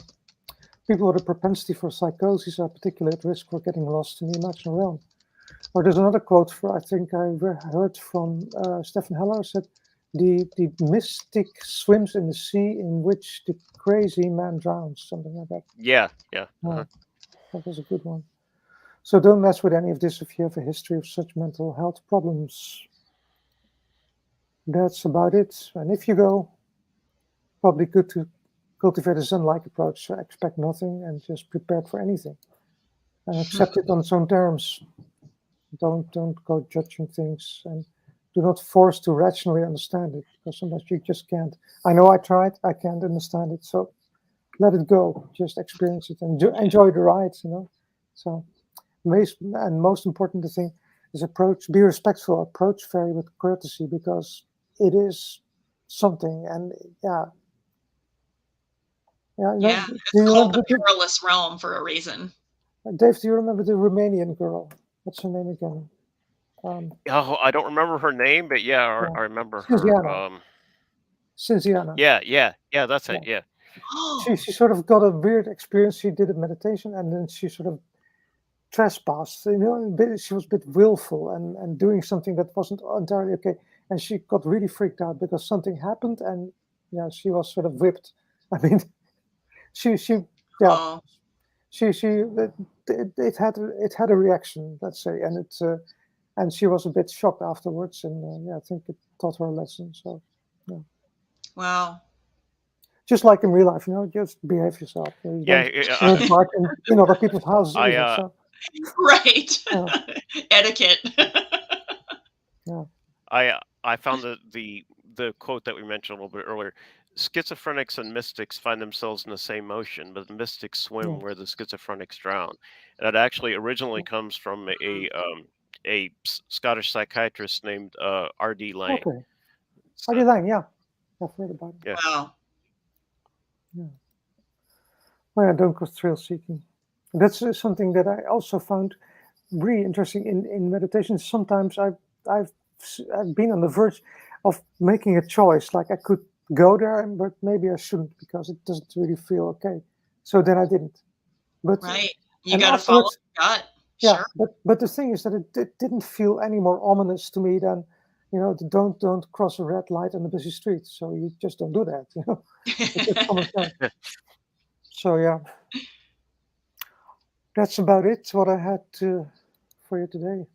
people with a propensity for psychosis are particularly at risk for getting lost in the imaginary realm. Or there's another quote I think I heard from Stephen Heller said, the mystic swims in the sea in which the crazy man drowns, something like that. Yeah. That was a good one. So don't mess with any of this if you have a history of such mental health problems. That's about it. And if you go, probably good to cultivate a Zen-like approach. So expect nothing and just prepare for anything. And accept it on its own terms. Don't go judging things, and do not force to rationally understand it, because sometimes you just can't. I know I tried, I can't understand it, so let it go. Just experience it and enjoy the ride, you know. So most important the thing is be respectful, approach fairy with courtesy, because it is something. And Yeah. Do It's you called remember the perilous realm for a reason. Dave, do you remember the Romanian girl? What's her name again? Oh, I don't remember her name, but yeah, I remember her. Cynthiana. Yeah, that's it. Yeah. She sort of got a weird experience. She did a meditation, and then she sort of trespassed. You know, she was a bit willful and doing something that wasn't entirely okay. And she got really freaked out because something happened, and she was sort of whipped. I mean, Oh. it had a reaction, let's say, and she was a bit shocked afterwards, and I think it taught her a lesson. So, yeah. Wow. Just like in real life, just behave yourself. Don't park in other people's houses either. So. Right. Etiquette. Yeah. I found the quote that we mentioned a little bit earlier. Schizophrenics and mystics find themselves in the same ocean, but the mystics swim where the schizophrenics drown. And it actually originally comes from a Scottish psychiatrist named R.D. Laing. Okay. R.D. Laing, yeah. I've heard about it. Yeah. Wow. Yeah. Well, don't go thrill seeking. That's something that I also found really interesting in meditation. Sometimes I've been on the verge of making a choice, like I could go there, but maybe I shouldn't because it doesn't really feel okay. So then I didn't. But right, you got to follow your gut. Yeah, sure. but the thing is that it didn't feel any more ominous to me than, don't cross a red light on a busy street. So you just don't do that. It's common sense. So yeah, that's about it. What I had for you today.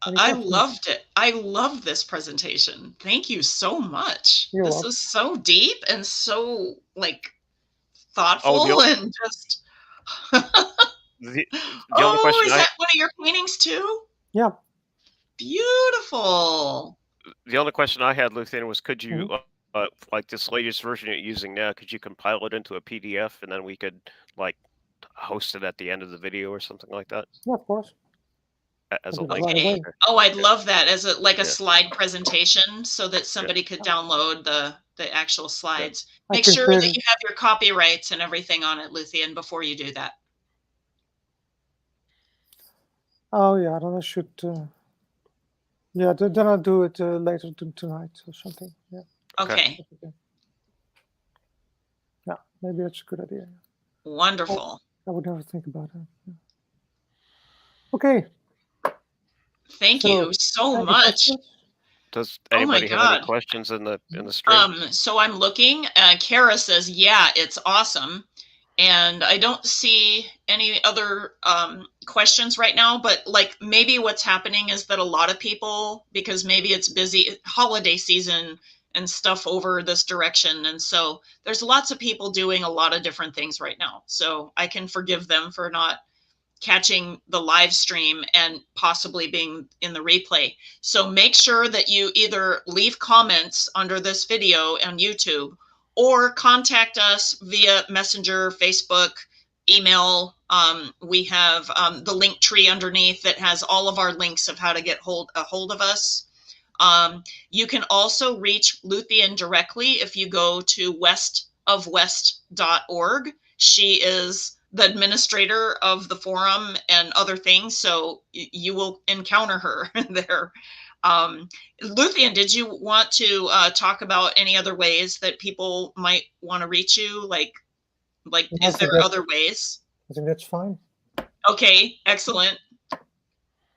I loved it. I love this presentation. Thank you so much. You're this welcome. is so deep and so thoughtful and just. The only question is that one of your paintings too? Yeah. Beautiful. The only question I had, Luthien, was could you, like this latest version you're using now, could you compile it into a PDF and then we could host it at the end of the video or something like that? Yeah, of course. As a link. Okay. Oh, I'd love that as a slide presentation so that somebody could download the actual slides. Make sure that you have your copyrights and everything on it, Luthien, before you do that. Oh yeah, then I should. Yeah, then I'll do it later tonight or something. Yeah. Okay. Yeah, maybe that's a good idea. Wonderful. I would never think about it. Yeah. Okay. Thank you so much. Does Oh my anybody have any God. questions in the stream? So I'm looking. Kara says, yeah, it's awesome. And I don't see any other questions right now, but like maybe what's happening is that a lot of people, because maybe it's busy holiday season and stuff over this direction. And so there's lots of people doing a lot of different things right now. So I can forgive them for not catching the live stream and possibly being in the replay. So make sure that you either leave comments under this video on YouTube or contact us via Messenger, Facebook, email. We have the link tree underneath that has all of our links of how to get a hold of us. You can also reach Luthien directly if you go to westofwest.org. She is the administrator of the forum and other things, so you will encounter her there. Luthien, did you want to talk about any other ways that people might want to reach you? Like is there other ways? I think that's fine. Okay, excellent.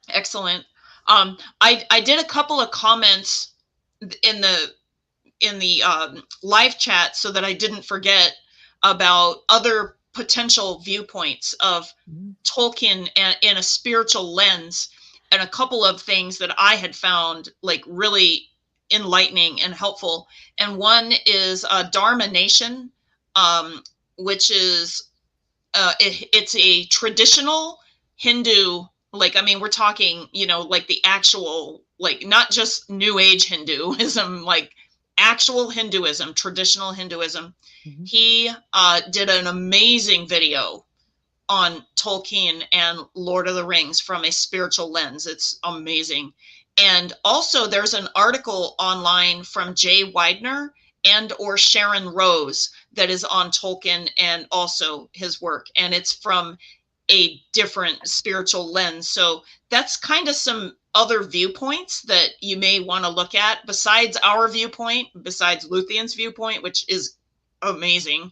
Excellent. I did a couple of comments in the live chat so that I didn't forget about other potential viewpoints of Tolkien in a spiritual lens, and a couple of things that I had found like really enlightening and helpful. And one is Dharma Nation, which is it's a traditional Hindu, like, I mean, we're talking, you know, like the actual, like not just New Age Hinduism, like actual Hinduism, traditional Hinduism. Mm-hmm. He did an amazing video on Tolkien and Lord of the Rings from a spiritual lens. It's amazing. And also there's an article online from Jay Widener and or Sharon Rose that is on Tolkien and also his work. And it's from a different spiritual lens. So that's kind of some other viewpoints that you may want to look at besides our viewpoint, besides Luthien's viewpoint, which is amazing.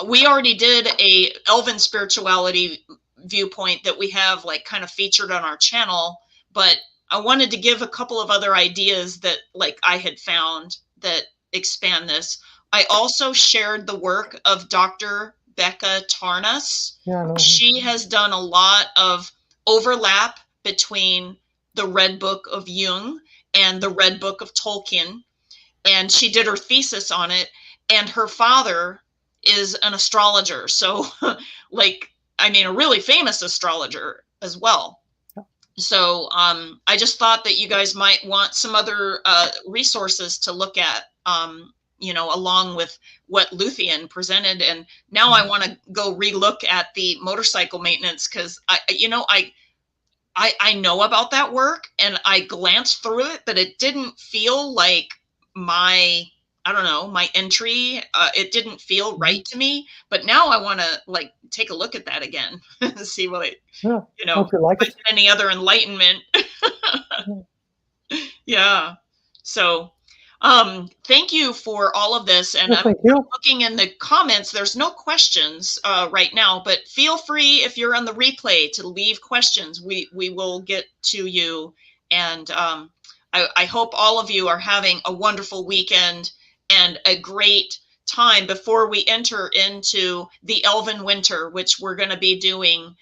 We already did a Elven spirituality viewpoint that we have like kind of featured on our channel, but I wanted to give a couple of other ideas that like I had found that expand this. I also shared the work of Dr. Becca Tarnas. Yeah, she has done a lot of overlap between the Red Book of Jung and the Red Book of Tolkien, and she did her thesis on it, and her father is an astrologer, so like, I mean, a really famous astrologer as well. So I just thought that you guys might want some other resources to look at, you know, along with what Luthien presented. And now I want to go relook at the motorcycle maintenance, because I know about that work and I glanced through it, but it didn't feel like my entry. It didn't feel right to me, but now I want to like take a look at that again and see what any other enlightenment. Yeah. So thank you for all of this. And I'm looking in the comments. There's no questions right now, but feel free, if you're on the replay, to leave questions. We will get to you. And I hope all of you are having a wonderful weekend and a great time before we enter into the Elven winter, which we're going to be doing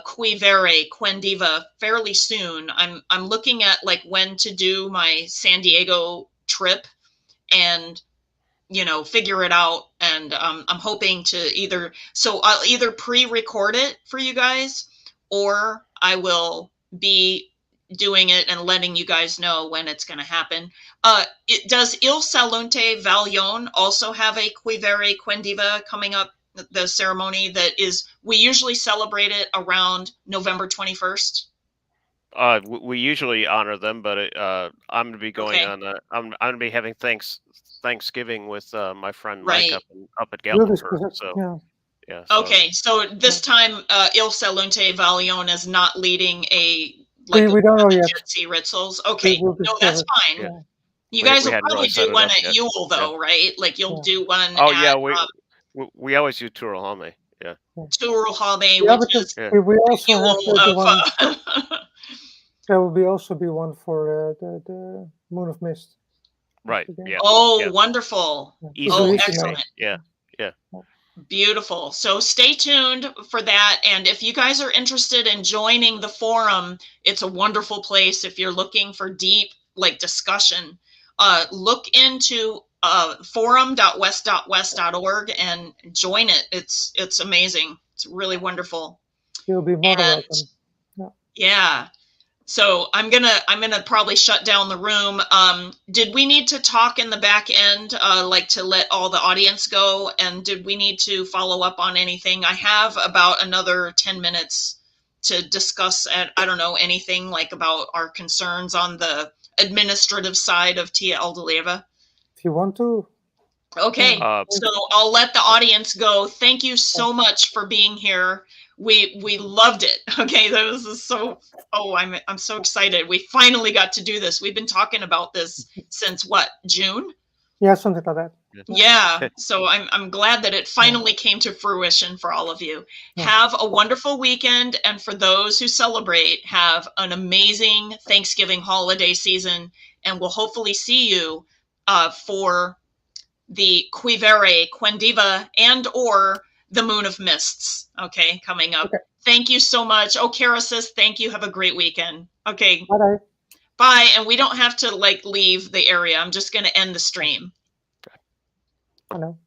Qui Verre, Quendiva fairly soon. I'm looking at like when to do my San Diego trip and, you know, figure it out. And I'm hoping to I'll either pre-record it for you guys, or I will be doing it and letting you guys know when it's going to happen. Does Ilsalunte Valion also have a Qui Verre Quendiva coming up, the ceremony we usually celebrate it around November 21st? We usually honor them, but I'm going to be going on. I'm going to be having Thanksgiving with my friend Mike up at Galveston. So yeah. Okay, so this time Ilsalunte Valion is not leading we don't know yet. Rituals. Okay, no, that's fine. Yeah. You guys will probably do one at Yule, though, right? Like you'll do one. Oh yeah, we always do Turalhame. Yeah. Turalhame, which is we also have the one. There will also be one for Moon of Mist. Right. Yeah. Oh, Yeah. wonderful. Yeah. Oh, Easily excellent. Yeah. Yeah. Beautiful. So stay tuned for that. And if you guys are interested in joining the forum, it's a wonderful place. If you're looking for deep like discussion, look into forum.west.west.org and join it. It's amazing. It's really wonderful. You'll be more than welcome. Yeah. So I'm gonna probably shut down the room. Did we need to talk in the back end, like to let all the audience go? And did we need to follow up on anything? I have about another 10 minutes to discuss, I don't know, anything like about our concerns on the administrative side of Tia Eldaleva. If you want to. Okay, so I'll let the audience go. Thank you so much for being here. We loved it. Okay, that was so. Oh, I'm so excited. We finally got to do this. We've been talking about this since what, June? Yeah, something like that. Yeah. So I'm glad that it finally came to fruition for all of you. Have a wonderful weekend, and for those who celebrate, have an amazing Thanksgiving holiday season, and we'll hopefully see you for the Quivere, Quendiva, and or the Moon of Mists, okay, coming up. Okay. Thank you so much. Oh, Kara says thank you. Have a great weekend. Okay. Bye-bye. Bye. And we don't have to like leave the area. I'm just going to end the stream. I know.